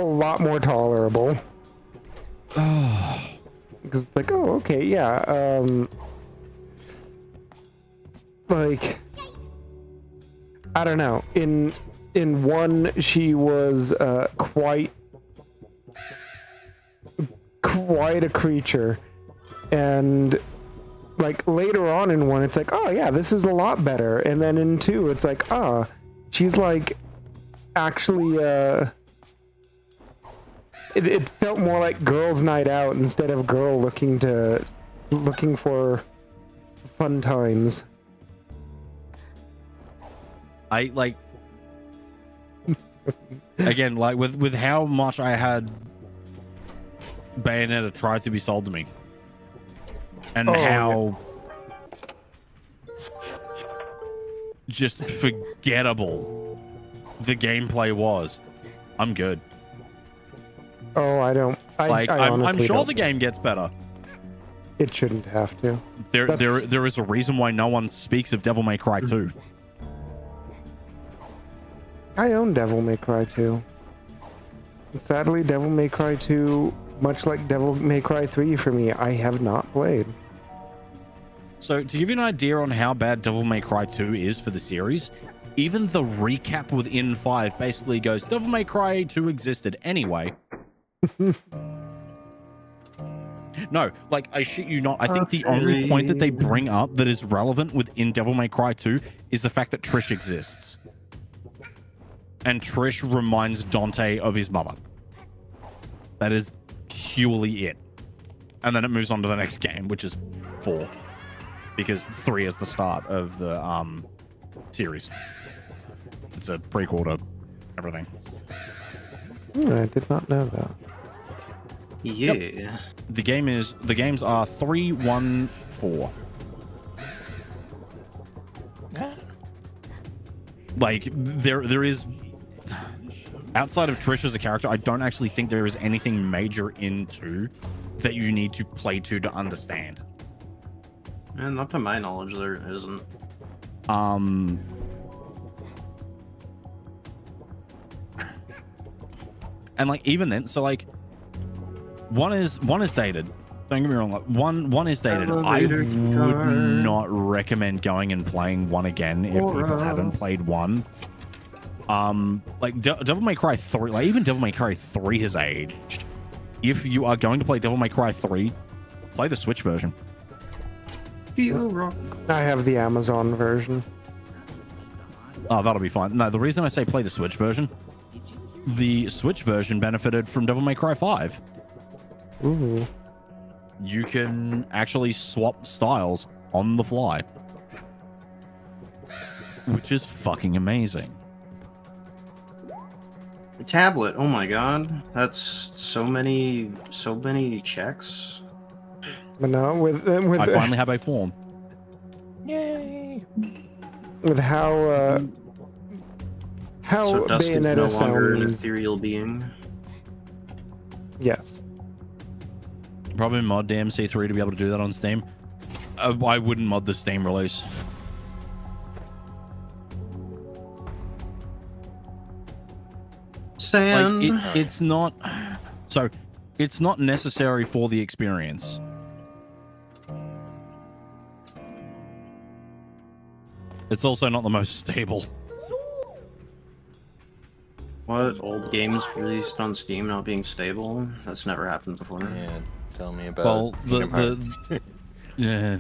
lot more tolerable. Because it's like, oh, okay, yeah. Like, I don't know. In 1, she was quite a creature, and like later on in 1, it's like, oh yeah, this is a lot better. And then in 2, it's like, she's like actually it felt more like girls' night out instead of girl looking for fun times. I like again, like with how much I had Bayonetta tried to be sold to me, and how just forgettable the gameplay was. I'm good. Oh, I don't. I I'm honestly sure don't. the game gets better. It shouldn't have to. There is a reason why no one speaks of Devil May Cry 2. I own Devil May Cry 2. Sadly, Devil May Cry 2, much like Devil May Cry 3 for me, I have not played. So to give you an idea on how bad Devil May Cry 2 is for the series, even the recap within 5 basically goes, Devil May Cry 2 existed anyway. No, like, I shit you not, I think the only point that they bring up that is relevant within Devil May Cry 2 is the fact that Trish exists. And Trish reminds Dante of his mother. That is purely it. And then it moves on to the next game, which is 4. Because 3 is the start of the series. It's a prequel to everything. I did not know that. Yeah. Yep. The games are 3, 1, 4. Like, there is, outside of Trish as a character, I don't actually think there is anything major in 2 that you need to play to understand. And up to my knowledge, there isn't. And like even then, so like one is dated. Don't get me wrong. Like one is dated. I Elevator would car. not recommend going and playing one again if people haven't played one. Like Devil May Cry 3, like even Devil May Cry 3 has aged. If you are going to play Devil May Cry 3, play the Switch version. I have the Amazon version. Oh, that'll be fine. No, the reason I say play the Switch version, the Switch version benefited from Devil May Cry 5. Ooh. You can actually swap styles on the fly, which is fucking amazing. The tablet. Oh my god, that's so many checks. But no, with I finally have a form. Yay! with how So Dustin's no Bayonetta longer an sounds. ethereal being. Yes. Probably mod DMC3 to be able to do that on Steam. I wouldn't mod the Steam release. Sand. Like it's not. So, it's not necessary for the experience. It's also not the most stable. What? Old games released on Steam not being stable? That's never happened before. Yeah, tell me about. Well, Kingdom Hearts. the yeah.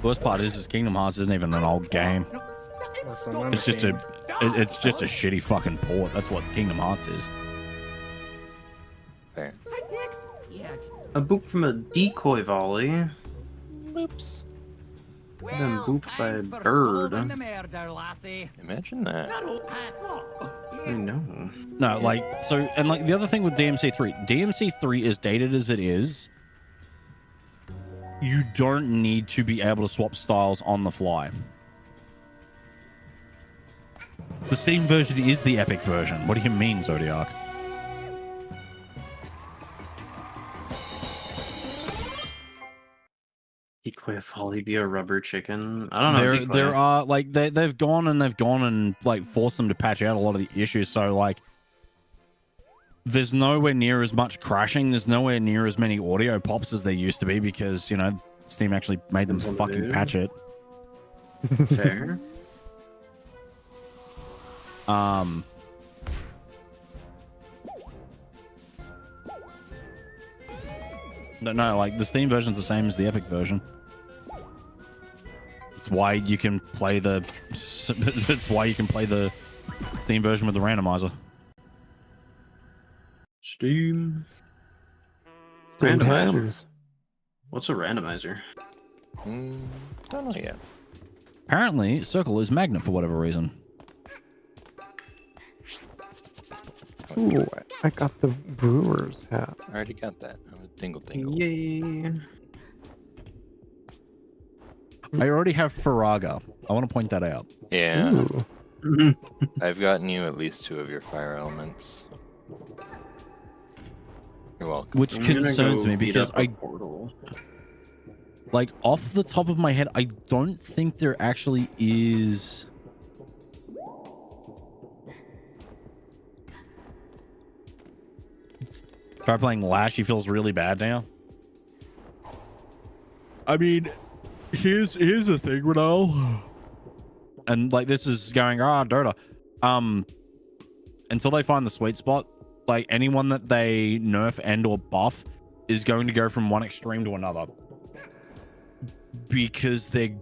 Worst part is Kingdom Hearts isn't even an old game. It's just a shitty fucking port. That's what Kingdom Hearts is. Fair. A boop from a decoy volley. Whoops. Been booped by a bird. Imagine that. I know. No, like so, and like the other thing with DMC3 is dated as it is. You don't need to be able to swap styles on the fly. The Steam version is the epic version. What do you mean, Zodiac? Decoy volley be a rubber chicken. I don't know. There are like they've gone and like forced them to patch out a lot of the issues. So like, there's nowhere near as much crashing. There's nowhere near as many audio pops as there used to be because Steam actually made them fucking patch it. Fair. No, like the Steam version's the same as the Epic version. It's why you can play the. It's why you can play the Steam version with the randomizer. Steam. Steamed Randomizer. hams. What's a randomizer? Don't know yet. Apparently, Circle is magnet for whatever reason. Ooh, I got the brewer's hat. I already got that. I'm a dingle dingle. Yay. I already have Faraga. I want to point that out. Yeah, Ooh. I've gotten you at least 2 of your fire elements. You're welcome. Which I'm gonna concerns go me beat because up a portal. like, off the top of my head, I don't think there actually is. Try playing Lash. He feels really bad now. I mean, here's the thing, Renal. And like, this is going Dota. Until they find the sweet spot, like anyone that they nerf and or buff is going to go from one extreme to another. Because they're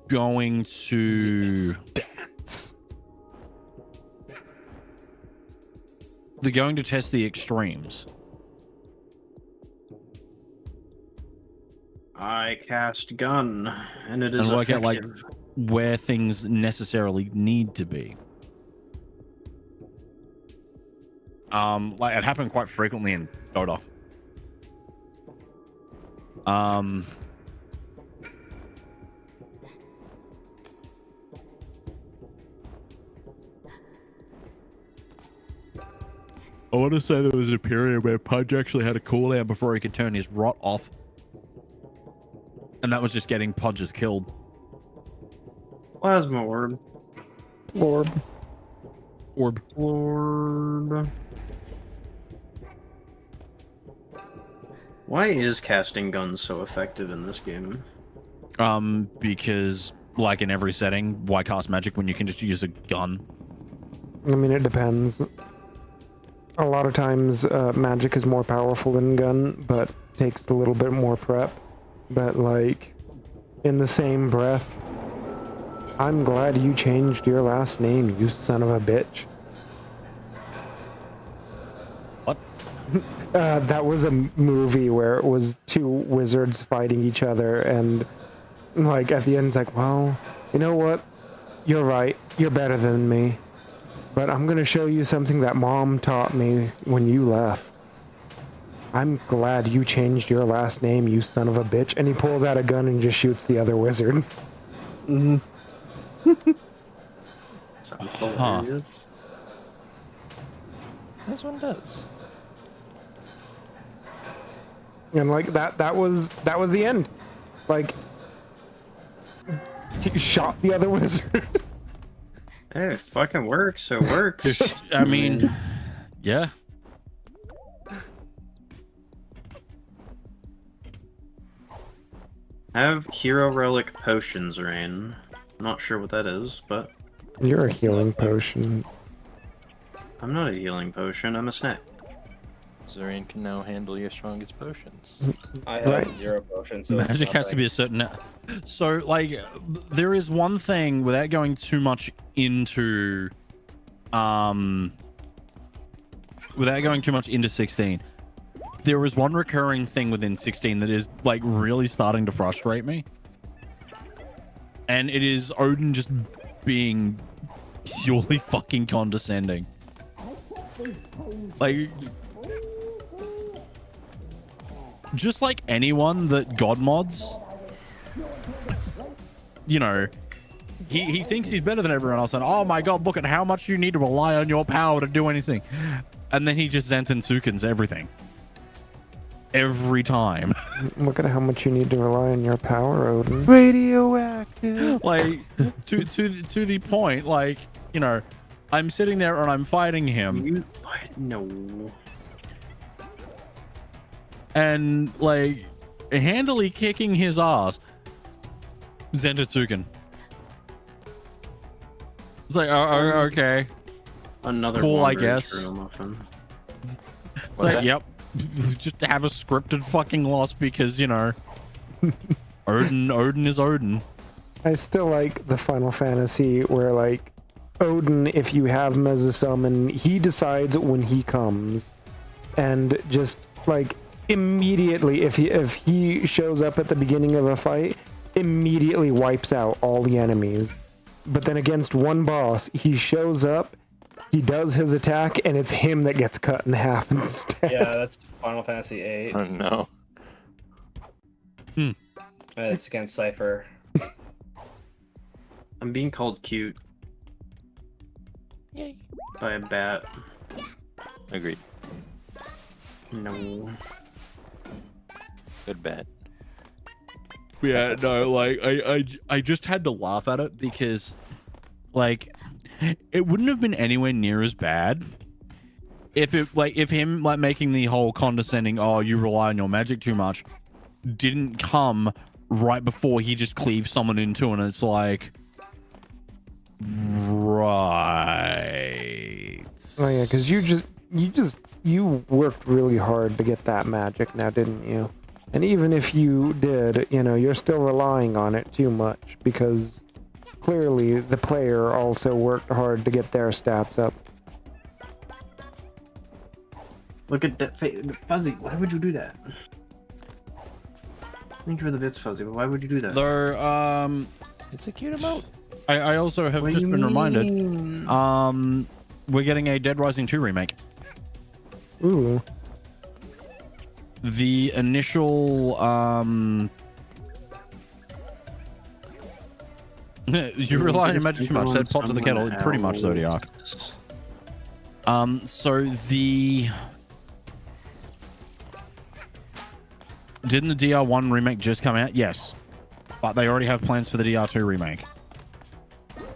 going to Dance. they're going to test the extremes. I cast gun, and it is And work out, effective. like, where things necessarily need to be. Like it happened quite frequently in Dota. I want to say there was a period where Pudge actually had a cooldown before he could turn his rot off. And that was just getting Pudges killed. Plasma orb. Lord. Orb. Orb. Why is casting guns so effective in this game? Because like in every setting, why cast magic when you can just use a gun? I mean, it depends. A lot of times, magic is more powerful than gun, but takes a little bit more prep. But, like, in the same breath, I'm glad you changed your last name, you son of a bitch. What? That was a movie where it was two wizards fighting each other, and, like, at the end, it's like, well, you know what? You're right. You're better than me. But I'm gonna show you something that Mom taught me when you left. I'm glad you changed your last name, you son of a bitch. And he pulls out a gun and just shoots the other wizard. Mm-hmm. Sounds hilarious. This one does. And like that was the end. Like, he shot the other wizard. Hey, it fucking works. It works. I mean, yeah. I have hero relic potions, Rain. I'm not sure what that is, but You're a healing potion. I'm not a healing potion. I'm a snack. Zorian can now handle your strongest potions. I have Right. 0 potions. So Magic has to be a certain. So, like, there is one thing without going too much into, without going too much into 16. There is one recurring thing within 16 that is like really starting to frustrate me, and it is Odin just being purely fucking condescending. Like, just like anyone that God mods, you know, he thinks he's better than everyone else, and oh my god, look at how much you need to rely on your power to do anything, and then he just Zenton-Sukens everything every time. Look at how much you need to rely on your power, Odin. Radioactive. Like, to the point, like, you know, I'm sitting there and I'm fighting him, You no. and like handily kicking his ass. Zenton-Suken. It's like, okay, Another Cool, I wandering guess. True muffin. like, yep. Just to have a scripted fucking loss because, you know, Odin is Odin. I still like the Final Fantasy where, like, Odin, if you have him as a summon, he decides when he comes, and just like immediately, if he shows up at the beginning of a fight, immediately wipes out all the enemies. But then against one boss, he shows up, he does his attack, and it's him that gets cut in half instead. Yeah, that's Final Fantasy 8. Oh no. It's against Cypher. I'm being called cute Yay. by a bat. Agreed. No. Good bet. Yeah, no, like I just had to laugh at it because, like, it wouldn't have been anywhere near as bad if him like making the whole condescending, oh, you rely on your magic too much, didn't come right before he just cleaves someone in two, and it's like, right. Oh yeah, because you worked really hard to get that magic now, didn't you? And even if you did, you know, you're still relying on it too much because clearly the player also worked hard to get their stats up. Look at that Fuzzy. Why would you do that? Thank you for the bits, Fuzzy, but why would you do that? Though, It's a cute emote. I also have What do just you been reminded, mean? we're getting a Dead Rising 2 remake. Ooh. The initial, you rely on your magic too much, said pop to the kettle, pretty much Zodiac. So didn't the DR1 remake just come out? Yes. But they already have plans for the DR2 remake.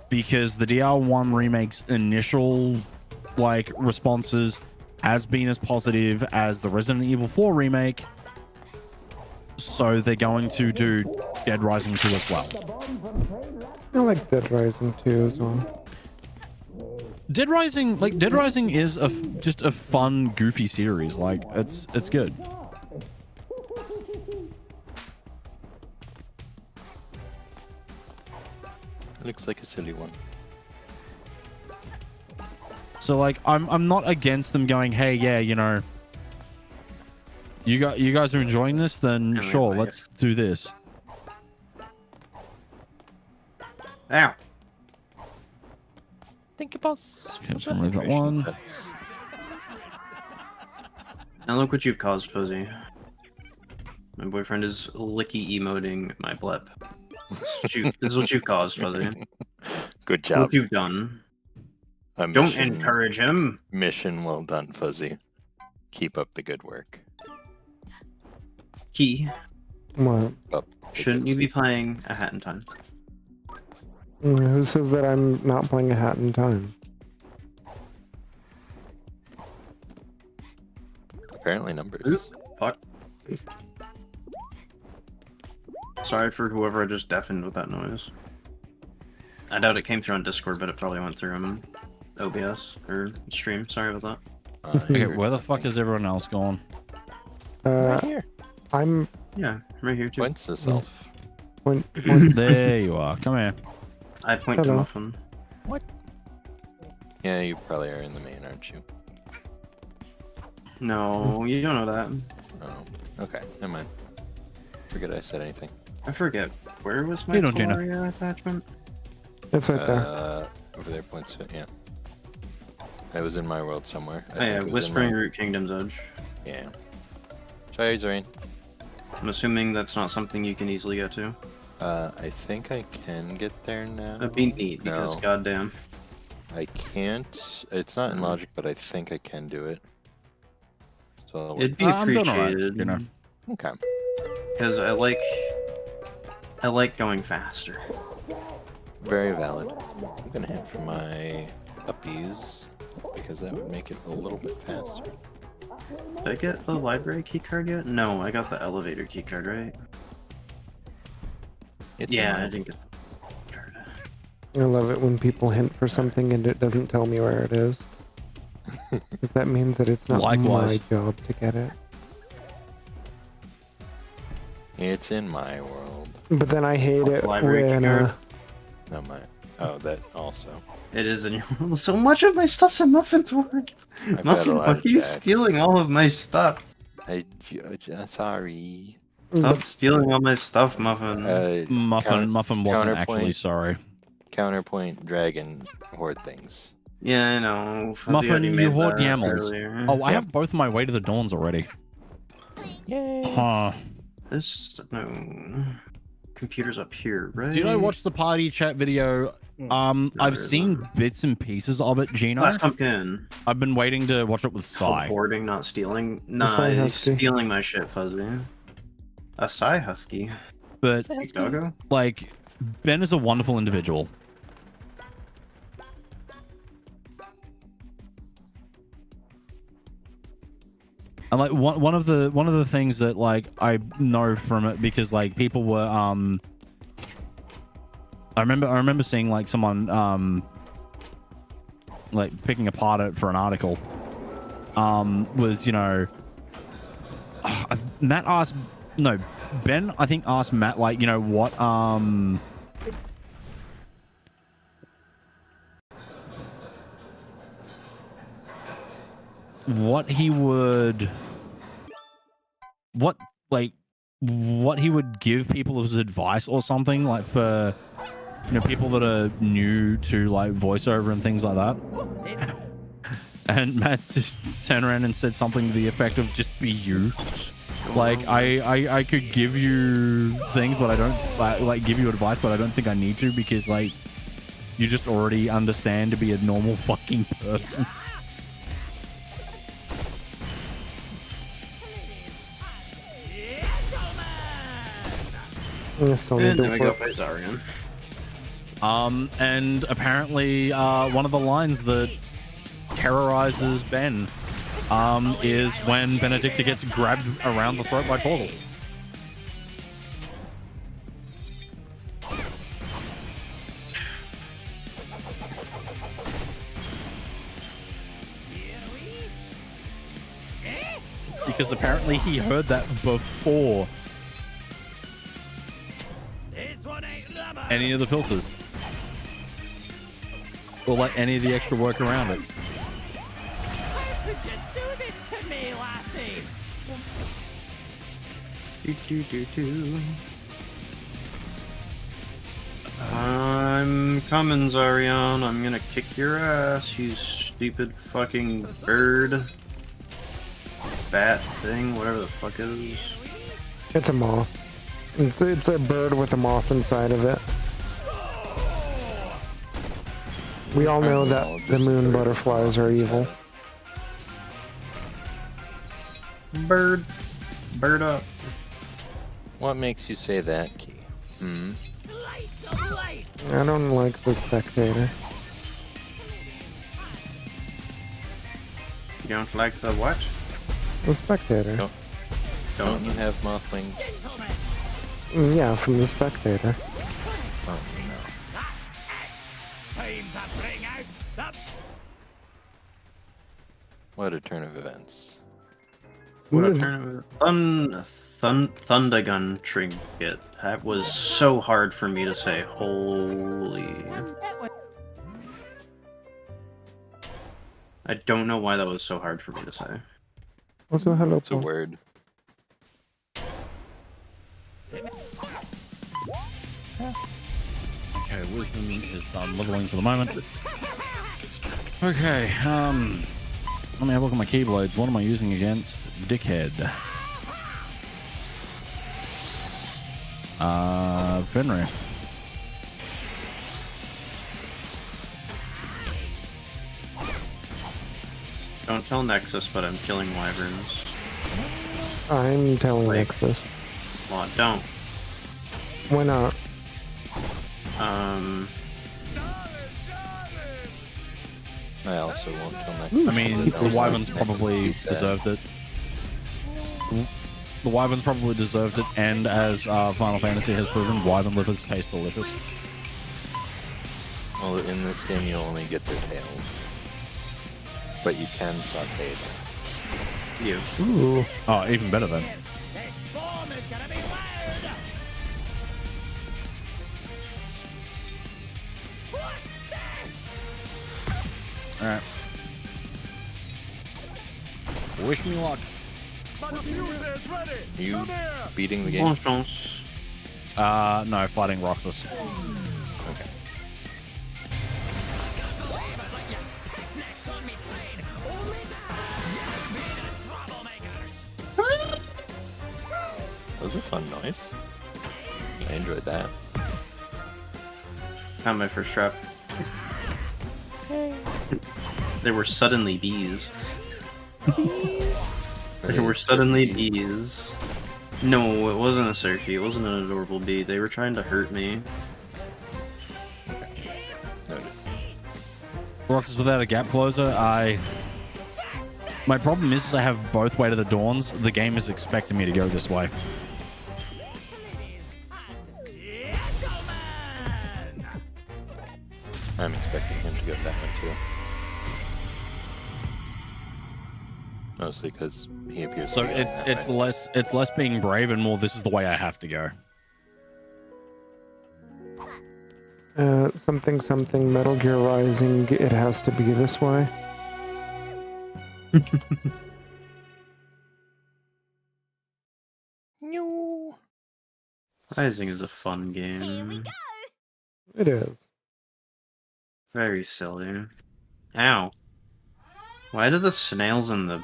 Because the DR1 remake's initial, like, responses has been as positive as the Resident Evil 4 remake, So they're going to do Dead Rising 2 as well. I like Dead Rising 2 as well. Dead Rising is just a fun, goofy series. Like it's good. Looks like a silly one. So like I'm not against them going, hey, yeah, you know, you guys are enjoying this, then Yeah, sure, like let's do this. Ow. Think about. Okay, just gonna leave that one. And look what you've caused, Fuzzy. My boyfriend is licky emoting my blep. This is what you've caused, Fuzzy. Good What job. you've done. A Don't mission- encourage him. Mission well done, Fuzzy. Keep up the good work. Key. What? Up. Shouldn't you be playing A Hat in Time? Who says that I'm not playing A Hat in Time? Apparently numbers. Fuck. Sorry for whoever I just deafened with that noise. I doubt it came through on Discord, but it probably went through on OBS or stream. Sorry about Okay, where the fuck is everyone else going? Right here. I'm that. Yeah, right here too. Points to self. when There you are. Come here. I point to Hello. Muffin. Yeah, you probably are in the main, aren't you? No, you don't know that. Oh, okay. Never mind. Forget I said anything. I forget. Where was my You don't, Gina. Toria attachment? it's right there. Over there, points to, yeah. It was in my world somewhere. Oh, yeah, it was in Whispering my- Root Kingdom's Edge. Yeah. Sorry, Zorin. I'm assuming that's not something you can easily get to. I think I can get there now. That'd be neat because No. goddamn. I can't. It's not in logic, but I think I can do it. So It'd be I'm doing alright, appreciated. you know. okay. Because I like going faster. Very valid. I'm gonna head for my puppies because that would make it a little bit faster. Did I get the library keycard yet? No, I got the elevator keycard, right? It's Yeah, in I my- didn't get the card. I love it when people hint for something and it doesn't tell me where it is. Because that means that it's not Likewise. my job to get it. It's in my world. But then I hate it Library when card. Not my. Oh, that also. It is in your. So much of my stuff's in Muffin's world. I've got a Muffin, lot why of are you jacks. stealing all of my stuff? Sorry. Stop stealing all my stuff, Muffin. Muffin wasn't counterpoint. actually sorry. Counterpoint dragon horde things. Yeah, I know. Fuzzy Muffin, already you made hoard that YAMLs. earlier. Oh, I Yep. have both my Way to the Dawns already. Yay. Huh. This no. Computer's up here, right? Did I watch the party chat video? No, I've there seen isn't. bits and pieces of it, Gino. Last pumpkin. I've been waiting to watch it with Called Sai. hoarding, not stealing. Sai Nah, he's Husky. stealing my shit, Fuzzy. A Psy Husky. But Hey, Doggo. like, Ben is a wonderful individual. And like one of the things that like I know from it, because like people were I remember seeing like someone like picking apart it for an article, was, you know, Matt asked, no, Ben I think asked Matt, like, you know, what he would give people as advice or something, like, for, you know, people that are new to like voiceover and things like that. And Matt's just turned around and said something to the effect of just be you. Like, I could give you things, but I don't like give you advice, but I don't think I need to, because like you just already understand to be a normal fucking person. I still need And to then we go work. for Zarian. And apparently, one of the lines that terrorizes Ben, is when Benedicta gets grabbed around the throat by Torgal. because apparently he heard that before any of the filters. Or like any of the extra work around it. How could you do this to me, lassie? I'm coming, Zarion. I'm gonna kick your ass, you stupid fucking bird. Bat thing, whatever the fuck it is. It's a moth. It's a bird with a moth inside of it. We all know that the moon butterflies are evil. Bird. Bird up. What makes you say that, Key? Hmm? I don't like the spectator. You don't like the what? The spectator. Don't you have moth wings? Yeah, from the spectator. Oh, no. Time to bring out the What a turn of events. What a It's- turn of Thundergun trinket. That was so hard for me to say. Holy. I don't know why that was so hard for me to say. Also, hello. It's a Paul. word. Okay, wisdom is done leveling for the moment. Okay, let me have a look at my keyblades. What am I using against Dickhead? Fenrir. Don't tell Nexus, but I'm killing wyverns. I'm telling Like- Nexus. Well, don't. Why not? I also won't tell next. I mean, the Wyverns probably deserved it. The Wyverns probably deserved it, and as Final Fantasy has proven, Wyvern livers taste delicious. Well, in this game, you only get their tails, but you can saute them. You. Ooh. Oh, even better then. next bomb is gonna be loud. What's this? Alright. Wish me luck. Are you beating the game? Bonne chance. No, fighting Roxas. Okay. That was a fun noise. I enjoyed that. Found my first trap. There were suddenly bees. There were suddenly bees. No, it wasn't a Serpy. It wasn't an adorable bee. They were trying to hurt me. Noted. Roxas without a gap closer, my problem is I have both Way to the Dawns. The game is expecting me to go this way. I'm expecting him to go that way too. Mostly because he appears. So to be going it's that way. less being brave and more this is the way I have to go. Something Metal Gear Rising. It has to be this way. Rising is a fun game. Here we go. It is. Very silly. Ow. Why do the snails in the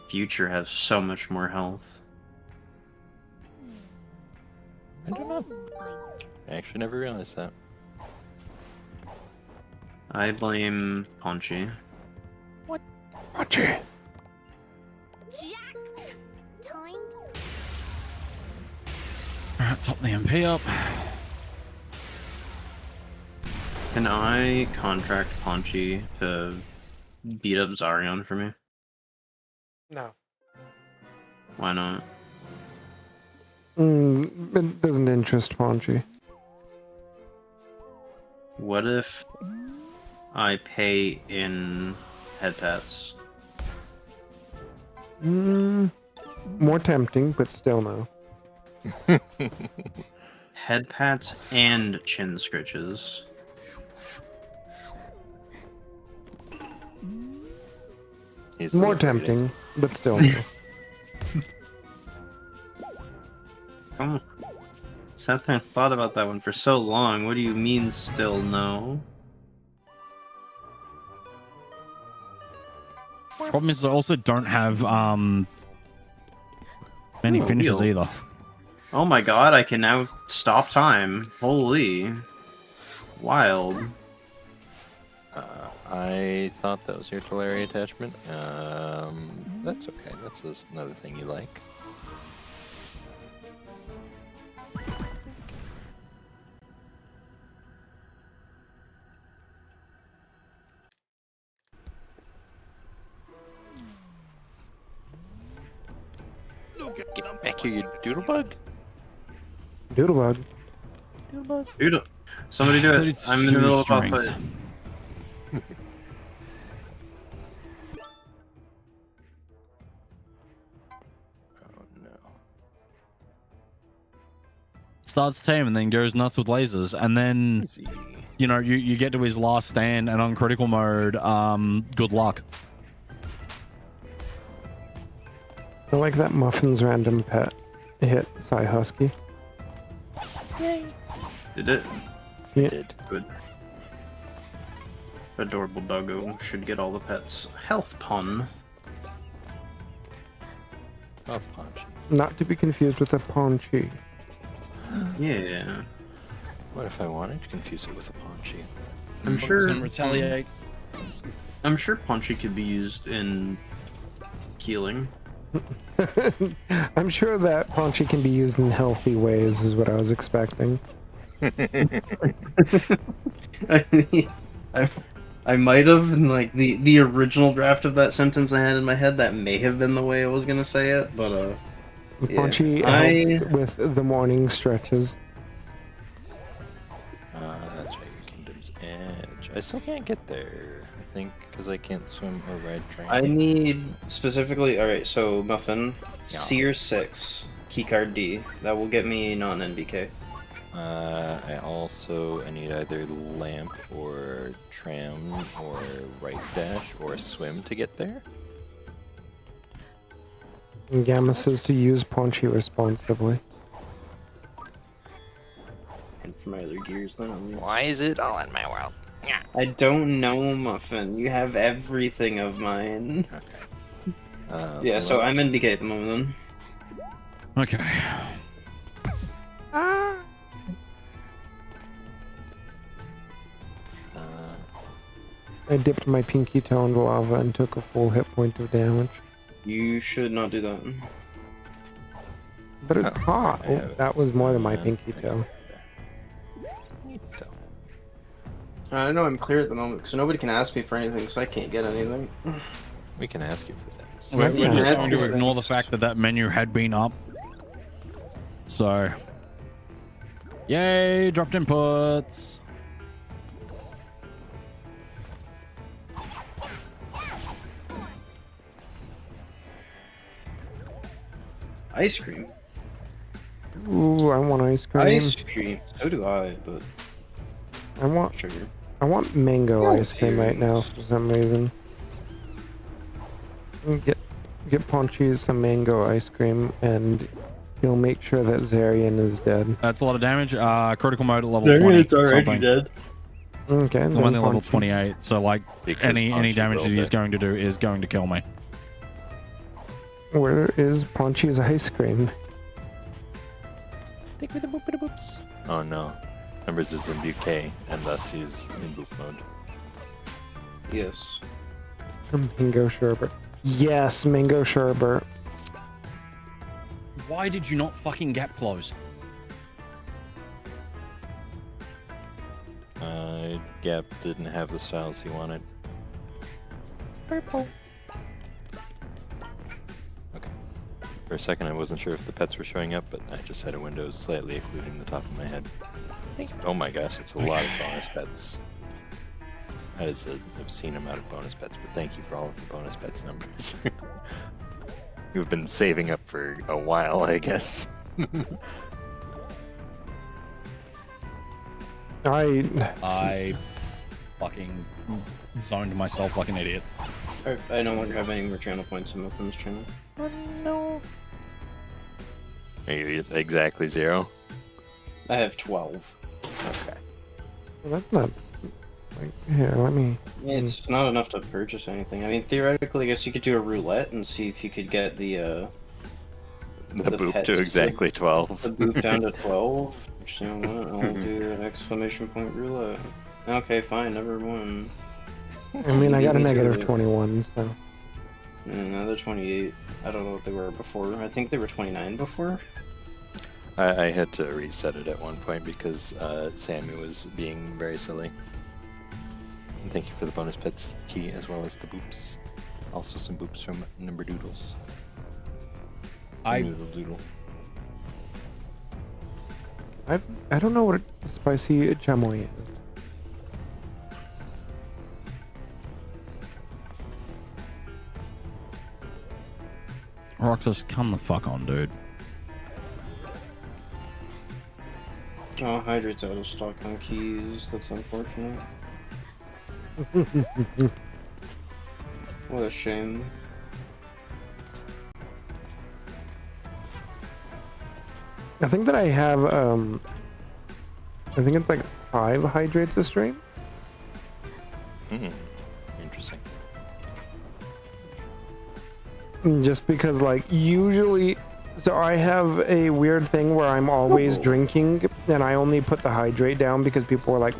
future have so much more health? I don't know. I actually never realized that. I blame Paunchy. Watcher. Jack. Timed. Alright, top the MP up. Can I contract Paunchy to beat up Zarion for me? No. Why not? It doesn't interest Paunchy. What if I pay in head pats? More tempting, but still no. Head pats and chin scritches. He's More deliberating. tempting, but still no. Oh, sat there and thought about that one for so long. What do you mean, still no? Problem is, I also don't have many Ooh, finishes wheel. either. Oh my god, I can now stop time. Holy. Wild. I thought that was your Tulare attachment. That's okay. That's another thing you like. Get back here, you doodlebug. Doodlebug. Dude, somebody do it. I'm in the middle of Strength. output. Oh no. Starts tame and then goes nuts with lasers, and then Easy. you know you get to his last stand, and on critical mode, good luck. I like that Muffin's random pet hit Psy Husky. Did it? Yeah. Did. Good. Adorable doggo should get all the pets. Health pun. Off punch. Not to be confused with a Ponchi. Yeah. What if I wanted to confuse it with a Ponchi? I'm sure. And retaliate. I'm sure Punchy could be used in healing. I'm sure that Ponchi can be used in healthy ways, is what I was expecting. I might have in like the original draft of that sentence I had in my head. That may have been the way I was gonna say it, but yeah, Ponchi helps with the morning stretches. That's right, your Kingdom's Edge. I still can't get there, I think, because I can't swim or ride train. I need specifically. All right, so Muffin, Yeah. Seer 6, keycard D. That will get me non-NBK. I need either lamp or tram or right dash or swim to get there. And Gamma says to use Ponchi responsibly. And for my other gears, then Why is it all in my world? Yeah. I don't know, Muffin. You have everything of mine. Yeah, so I'm NBK at the moment. Then. Okay. I dipped my pinky toe into lava and took a full hit point of damage. You should not do that. But it's hot. I have it. That was more than my pinky toe. I know I'm clear at the moment, so nobody can ask me for anything, so I can't get anything. We can ask you for things. We're We're just Yeah. going to ignore the fact that that menu had been up. So, yay, dropped inputs. Ice cream. Ooh, I want ice cream. Ice cream. So do I, but I want sugar. mango Oh, ice cream right now for some reason. Get Ponchi some mango ice cream, and he'll make sure that Zarian is dead. That's a lot of damage. Critical mode at level 20. Something. dead. Okay, I'm then only level Ponchi- 28, so like Because any Ponchi damage that rolled he's it. going to do is going to kill me. Where is Ponchi's ice cream? Take me the boop-a-da-boops. Oh no. Numbers is in UK, and thus he's in boop mode. Yes. Mango sherbet. Yes, mango sherbet. Why did you not fucking gap close? Gap didn't have the styles he wanted. Purple. Okay. For a second, I wasn't sure if the pets were showing up, but I just had a window slightly occluding the top of my head. Thank you. Oh my gosh, it's a lot of bonus pets. That is an obscene amount of bonus pets, but thank you for all of the bonus pets numbers. You've been saving up for a while, I guess. I fucking zoned myself like an idiot. I no longer have any more channel points in Milton's channel. Are you exactly 0? I have 12. Okay. Well, that's not. Like, here, let me. It's not enough to purchase anything. I mean, theoretically, I guess you could do a roulette and see if you could get the The boop pets to exactly 12. The boop down to 12. Which, you know what? I'll do an exclamation point roulette. Okay, fine, never won. I mean, I got a negative 21, so. Another 28. I don't know what they were before. I think they were 29 before. I had to reset it at one point because Sammy was being very silly. And thank you for the bonus pets key as well as the boops. Also some boops from Number Doodles. Noodle Doodle. I don't know what a spicy chamoy is. Roxas, come the fuck on, dude. Oh, Hydrate's out of stock on keys. That's unfortunate. What a shame. I think that I have, I think it's like 5 hydrates a stream. Interesting. Just because, like, usually, so I have a weird thing where I'm always drinking, and I only put the hydrate down because people are like,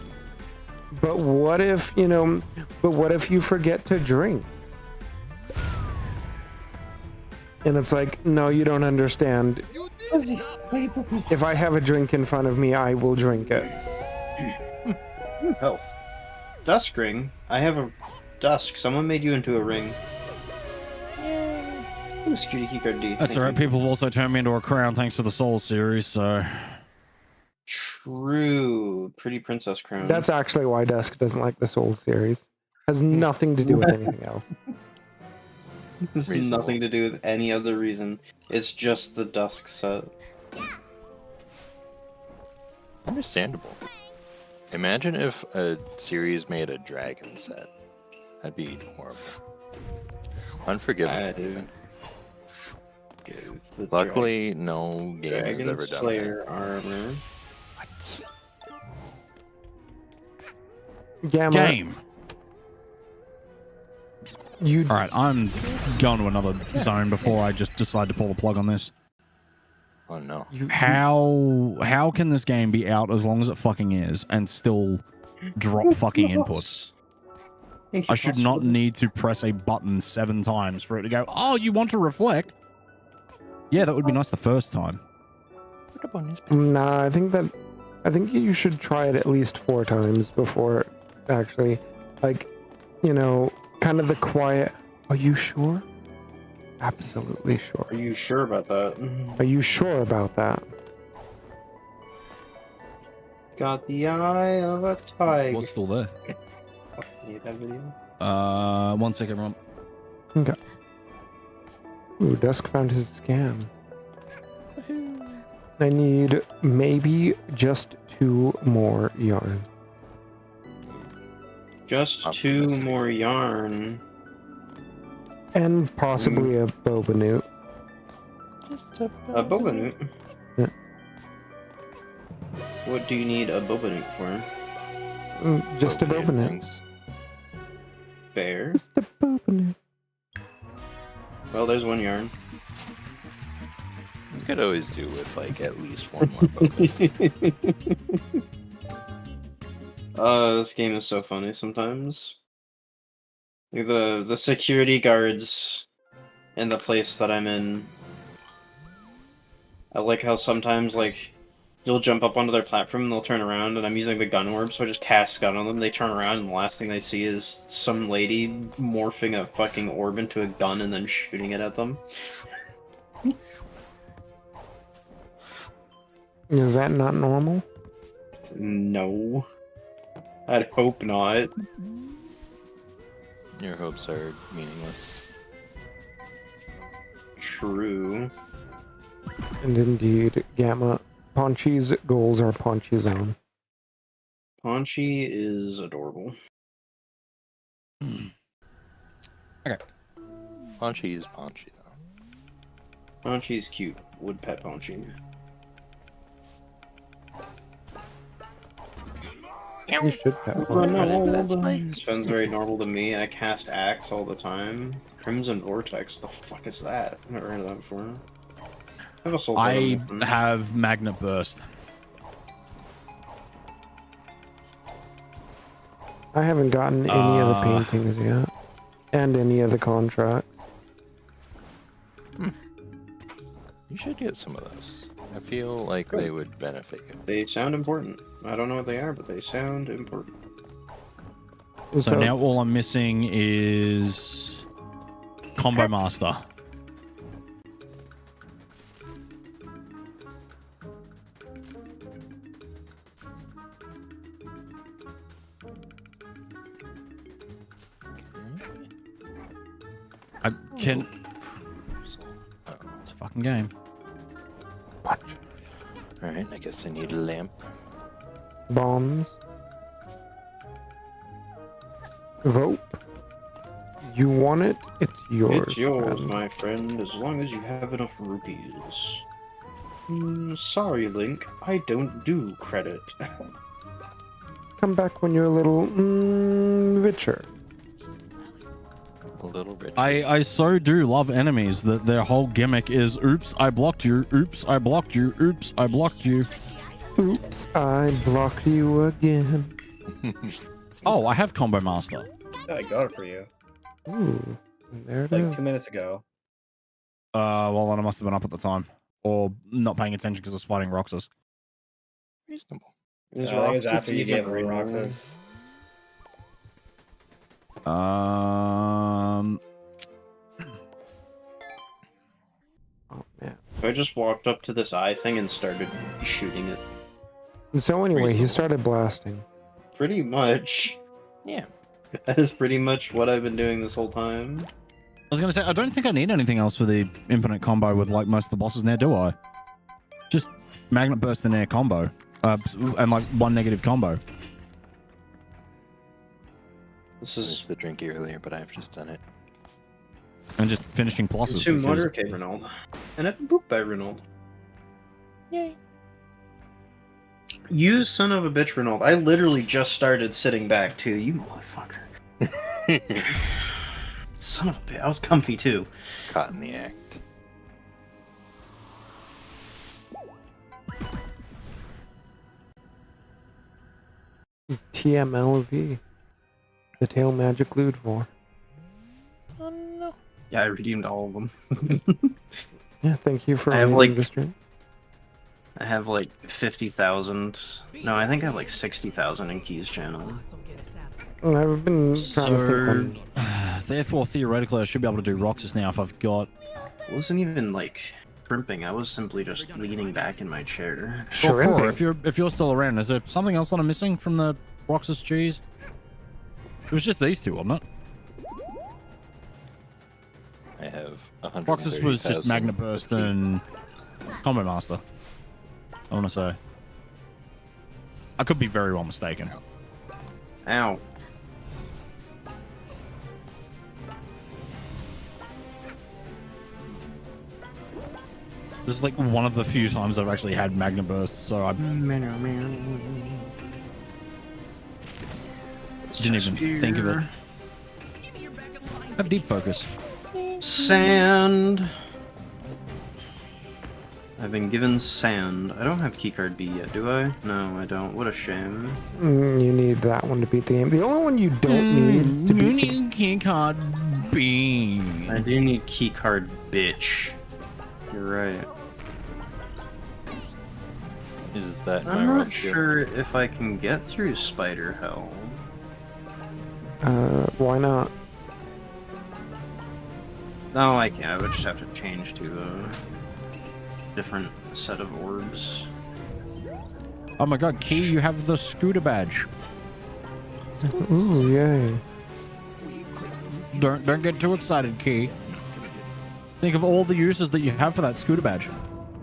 but what if, you know, but what if you forget to drink? And it's like, no, you don't understand. If I have a drink in front of me, I will drink it. Health. Dusk ring. I have a dusk. Someone made you into a ring. Ooh, Cutie Keycard D. That's Thank alright, you. people have also turned me into a crown thanks to the Soul series, so... True. Pretty princess crown. That's actually why Dusk doesn't like the Soul series. Has nothing to do with anything else. This has nothing to do with any other reason. It's just the Dusk set. Understandable. Imagine if a series made a dragon set. That'd be horrible. Unforgivable, even. Luckily, no game has Dragon ever done Slayer armor. that. What? Gamma, Game! you Alright, I'm going to another zone before I just decide to pull the plug on this. Oh no. How can this game be out as long as it fucking is and still drop fucking inputs? I should not need to press a button 7 times for it to go, oh, you want to reflect? Yeah, that would be nice the first time. Nah, I think you should try it at least 4 times before actually, like, you know, kind of the quiet. Are you sure? Absolutely sure. Are you sure about that? Are you sure about that? Got the eye of a tiger. What's still there? Need that video? 1 second, Ron. Okay. Ooh, Dusk found his scam. I need maybe just 2 more yarn. Just 2 more yarn. And possibly a boba newt. A boba newt? Yeah. What do you need a boba newt for? Just a boba newt. Things. Fair. Just a boba newt. Well, there's 1 yarn. You could always do with like at least 1 more boba. This game is so funny sometimes. Like the security guards in the place that I'm in. I like how sometimes, like, you'll jump up onto their platform and they'll turn around, and I'm using the gun orb, so I just cast gun on them. They turn around and the last thing they see is some lady morphing a fucking orb into a gun and then shooting it at them. Is that not normal? No. I'd hope not. Your hopes are meaningless. true. And indeed, Gamma. Ponchi's goals are Ponchi's own. Paunchy is adorable. Paunchy is Paunchy, though. Paunchy's cute. Would pet Paunchy. You should pet Ponchi. This sounds very normal to me. I cast Axe all the time. Crimson Vortex. The fuck is that? I've never heard of that before. I have a soul I totem. have Magnet Burst. I haven't gotten any of the paintings yet. And any of the contracts. You should get some of those. I feel like they would benefit you. They sound important. I don't know what they are, but they sound important. So now all I'm missing is Combo Master. I can. It's a fucking game. Punch. Alright, I guess I need a lamp. Bombs. Rope. You want it? It's yours. It's yours, friend. my friend, as long as you have enough rupees. Sorry, Link. I don't do credit. Come back when you're a little richer. A little bit. I so do love enemies that their whole gimmick is oops, I blocked you, oops, I blocked you, oops, I blocked you. Oops, I blocked you again. Oh, I have Combo Master. I got it for you. Ooh, there it Like is. 2 minutes ago. Well, then I must have been up at the time. Or not paying attention because I was fighting Roxas. Reasonable. I think it was after you gave away Roxas. Oh man. I just walked up to this eye thing and started shooting it. So anyway, he Reasonable. started blasting. Pretty much. Yeah. That is pretty much what I've been doing this whole time. I was going to say, I don't think I need anything else for the infinite combo with like most of the bosses now, do I? Just Magnet Burst and air combo. And like one negative combo. This I missed is the drinky earlier, but I've just done it. And just finishing pluses. consume because- water, okay, Ronald. And it boop by Ronald. Yay. You son of a bitch, Ronald. I literally just started sitting back too. You motherfucker. Son of a bitch. I was comfy too. Caught in the act. TMLV. The tail magic lewd for. Oh no. Yeah, I redeemed all of them. Yeah, thank you for I have, reading like- the stream. I have like 50,000. No, I think I have like 60,000 in Keys channel. I've been trying to So, think therefore, theoretically, I should be able to do Roxas now if I've got... I wasn't even like primping. I was simply just leaning back in my chair. on Well, Cora, shrimping. if you're still around, is there something else that I'm missing from the Roxas cheese? It was just these two, wasn't it? I have 100. Roxas was just Magnet Burst and Combo Master. I want to say. I could be very well mistaken. Ow. This is like one of the few times I've actually had Magnet Burst, so I didn't even think of it. Have deep focus. Sand. I've been given sand. I don't have keycard B yet, do I? No, I don't. What a shame. You need that one to beat the game. The only one you don't need to You beat the need key card B. I do need keycard, bitch. You're right. Is that my I'm run not too? sure if I can get through Spider Hell. why not? No, I can't. I would just have to change to a different set of orbs. Oh my god, Key, you have the scooter badge. Ooh, yay. Don't get too excited, Key. Think of all the uses that you have for that scooter badge.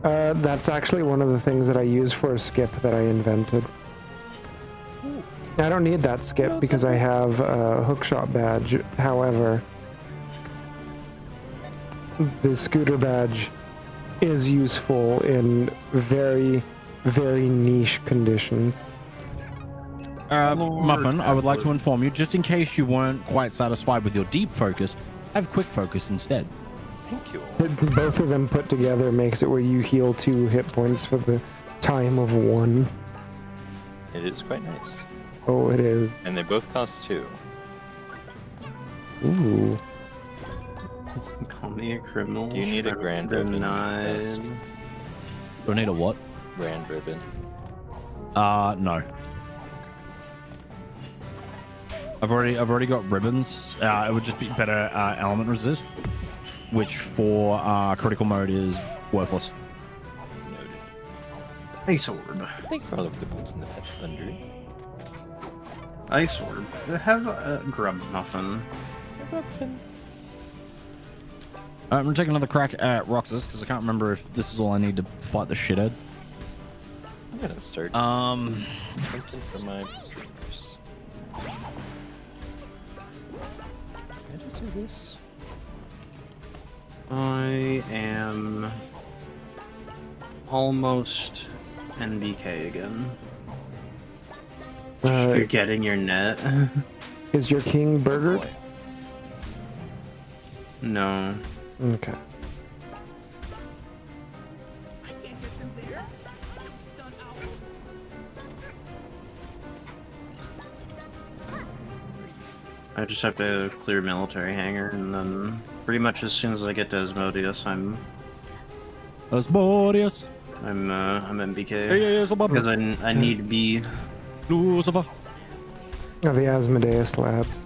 That's actually one of the things that I use for a skip that I invented. I don't need that skip because I have a hookshot badge. However, the scooter badge is useful in very, very niche conditions. Muffin, I would like to inform you, just in case you weren't quite satisfied with your deep focus, have quick focus instead. Thank you. Both of them put together makes it where you heal 2 hit points for the time of 1. It is quite nice. Oh, it is. And they both cost 2. Ooh. Call me a criminal. Do you need a grand ribbon? Denied. Do I need a what? Grand ribbon. No. I've already got ribbons. It would just be better element resist, which for critical mode is worthless. Noted. Ice orb. Thank you for all of the boots and the pets, Thunder. Ice orb. Have a grub muffin. I'm gonna take another crack at Roxas because I can't remember if this is all I need to fight the shithead. I'm gonna start Um, hunting for my dreamers. Can I just do this? I am almost NBK again. You're getting your net. Is your king burgered? Boy. No. Okay. I can't get them there. Stun owl. I just have to clear military hangar, and then pretty much as soon as I get to Asmodeus, I'm Asmodeus. I'm NBK Hey, because I need to be. Lucifer. Oh, the Asmodeus labs.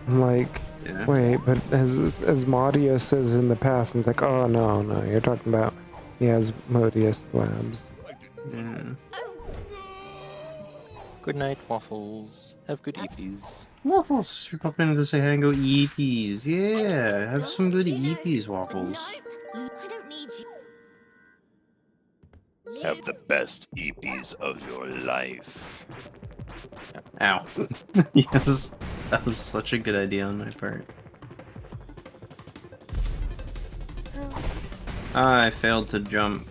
I'm like, Yeah. wait, but as Asmodeus is in the past, and it's like, oh no, you're talking about the Asmodeus labs. Yeah. Good night, Waffles. Have good EPs. Waffles, you're popping in to say hi and go EPs. Yeah, have some good EPs, Waffles. I don't need you. Have the best EPs of your life. Ow. Yes, that was such a good idea on my part. I failed to jump.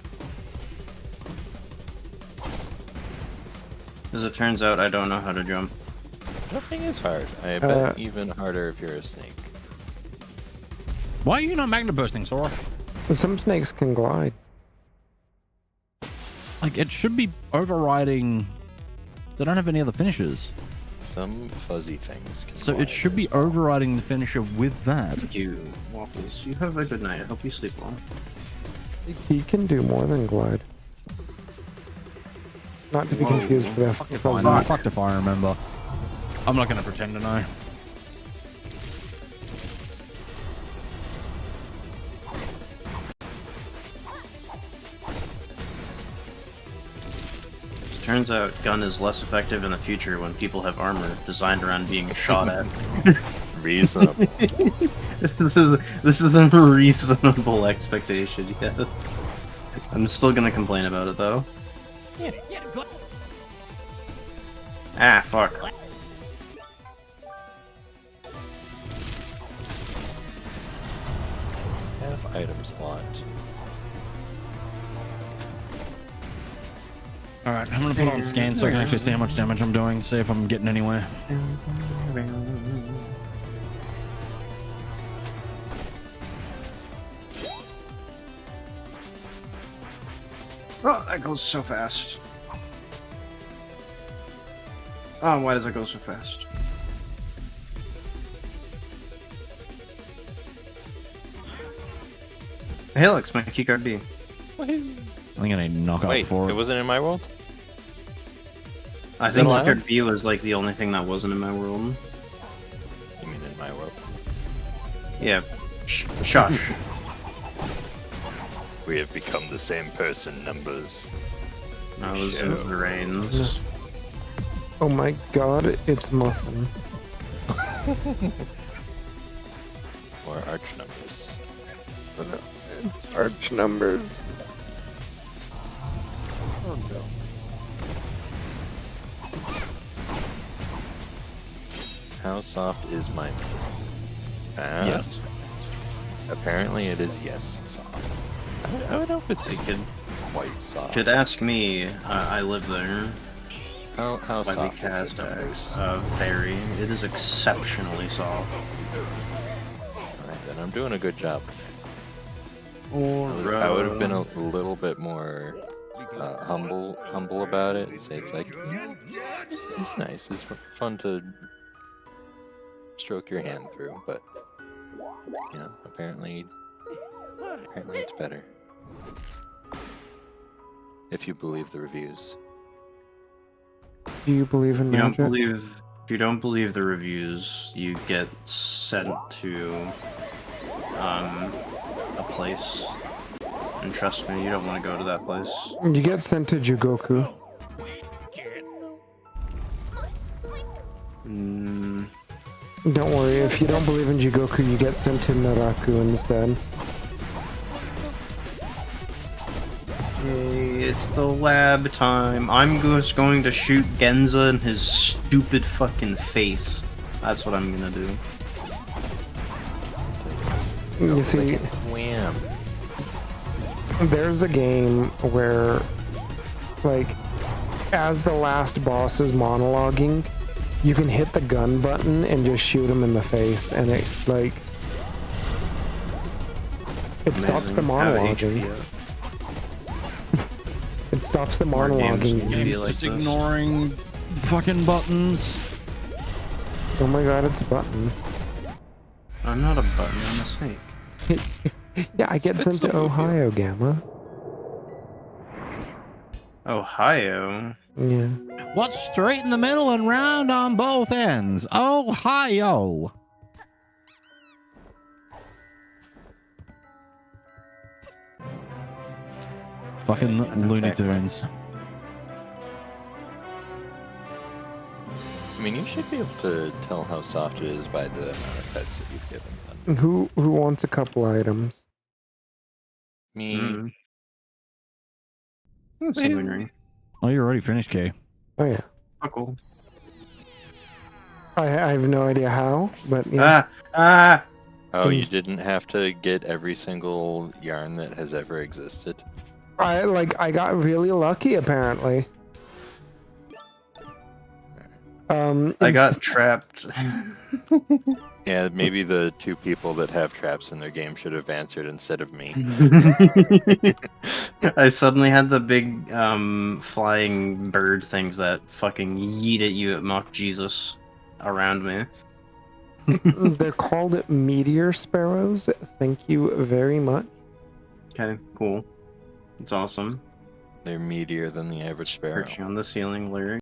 As it turns out, I don't know how to jump. Jumping is hard. I bet even harder if you're a snake. Why are you not magna bursting, Sora? Some snakes can glide. Like, it should be overriding. They don't have any other finishes. Some fuzzy things can So fly it should be as well. overriding the finisher with that. Thank you, Waffles. You have a good night. I hope you sleep well. He can do more than glide. Not to be confused with that If I know. Fucked if I remember. I'm not gonna pretend to know. Turns out gun is less effective in the future when people have armor designed around being shot at. Reasonable. This is a reasonable expectation, yeah. I'm still gonna complain about it though. Ah, fuck. Have item slot. Alright, I'm gonna put on scan so I can actually see how much damage I'm doing, see if I'm getting anywhere. Oh, that goes so fast. Oh, why does it go so fast? Hey, Alex, my keycard B. I think I need to knock out Wait, for it it. wasn't in my world? I Is think it allowed? keycard B was like the only thing that wasn't in my world. You mean in my world? Yeah, shush. We have become the same person, Numbers. I was in the rains. Oh my god, it's Muffin. Or Arch Numbers. It's arch numbers. Oh no. How soft is my mouth? Yes. Apparently it is yes soft. I don't know if it's You could, quite soft. could ask me. I live there. How By the soft is cast it? X. Very. It is exceptionally soft. Alright, then I'm doing a good job. I Alright. would have been a little bit more humble about it and say it's like, it's nice. It's fun to stroke your hand through, but you know, apparently it's better. If you believe the reviews. Do you believe in magic? If you don't believe the reviews, you get sent to a place. And trust me, you don't want to go to that place. You get sent to Jugoku. Mm, Don't worry, if you don't believe in Jugoku, you get sent to Naraku instead. hey, it's the lab time. I'm just going to shoot Genza in his stupid fucking face. That's what I'm gonna do. You see, Wham! there's a game where, like, as the last boss is monologuing, you can hit the gun button and just shoot him in the face, and it, like, it stops the Amazing. Have monologuing. HBO. It stops the More games monologuing. can be Game's like just this. ignoring fucking buttons. Oh my god, it's buttons. I'm not a button, I'm a snake. Yeah, I get sent to Ohio, Gamma. Ohio? Yeah. What's straight in the middle and round on both ends? Ohio. Fucking Looney Tunes. I mean, you should be able to tell how soft it is by the amount of pets that you've given them. Who wants a couple items? Me, Mm. Sealing ring. Oh, you're already finished, Kay. Oh yeah. Oh, cool. I have no idea how, but yeah. oh, you didn't have to get every single yarn that has ever existed. I got really lucky apparently. I got trapped. Yeah, maybe the two people that have traps in their game should have answered instead of me. I suddenly had the big flying bird things that fucking yeet at you at Mock Jesus around me. They're called meteor sparrows. Thank you very much. Okay, cool. It's awesome. They're meatier than the average sparrow. Perching on the ceiling, lyric.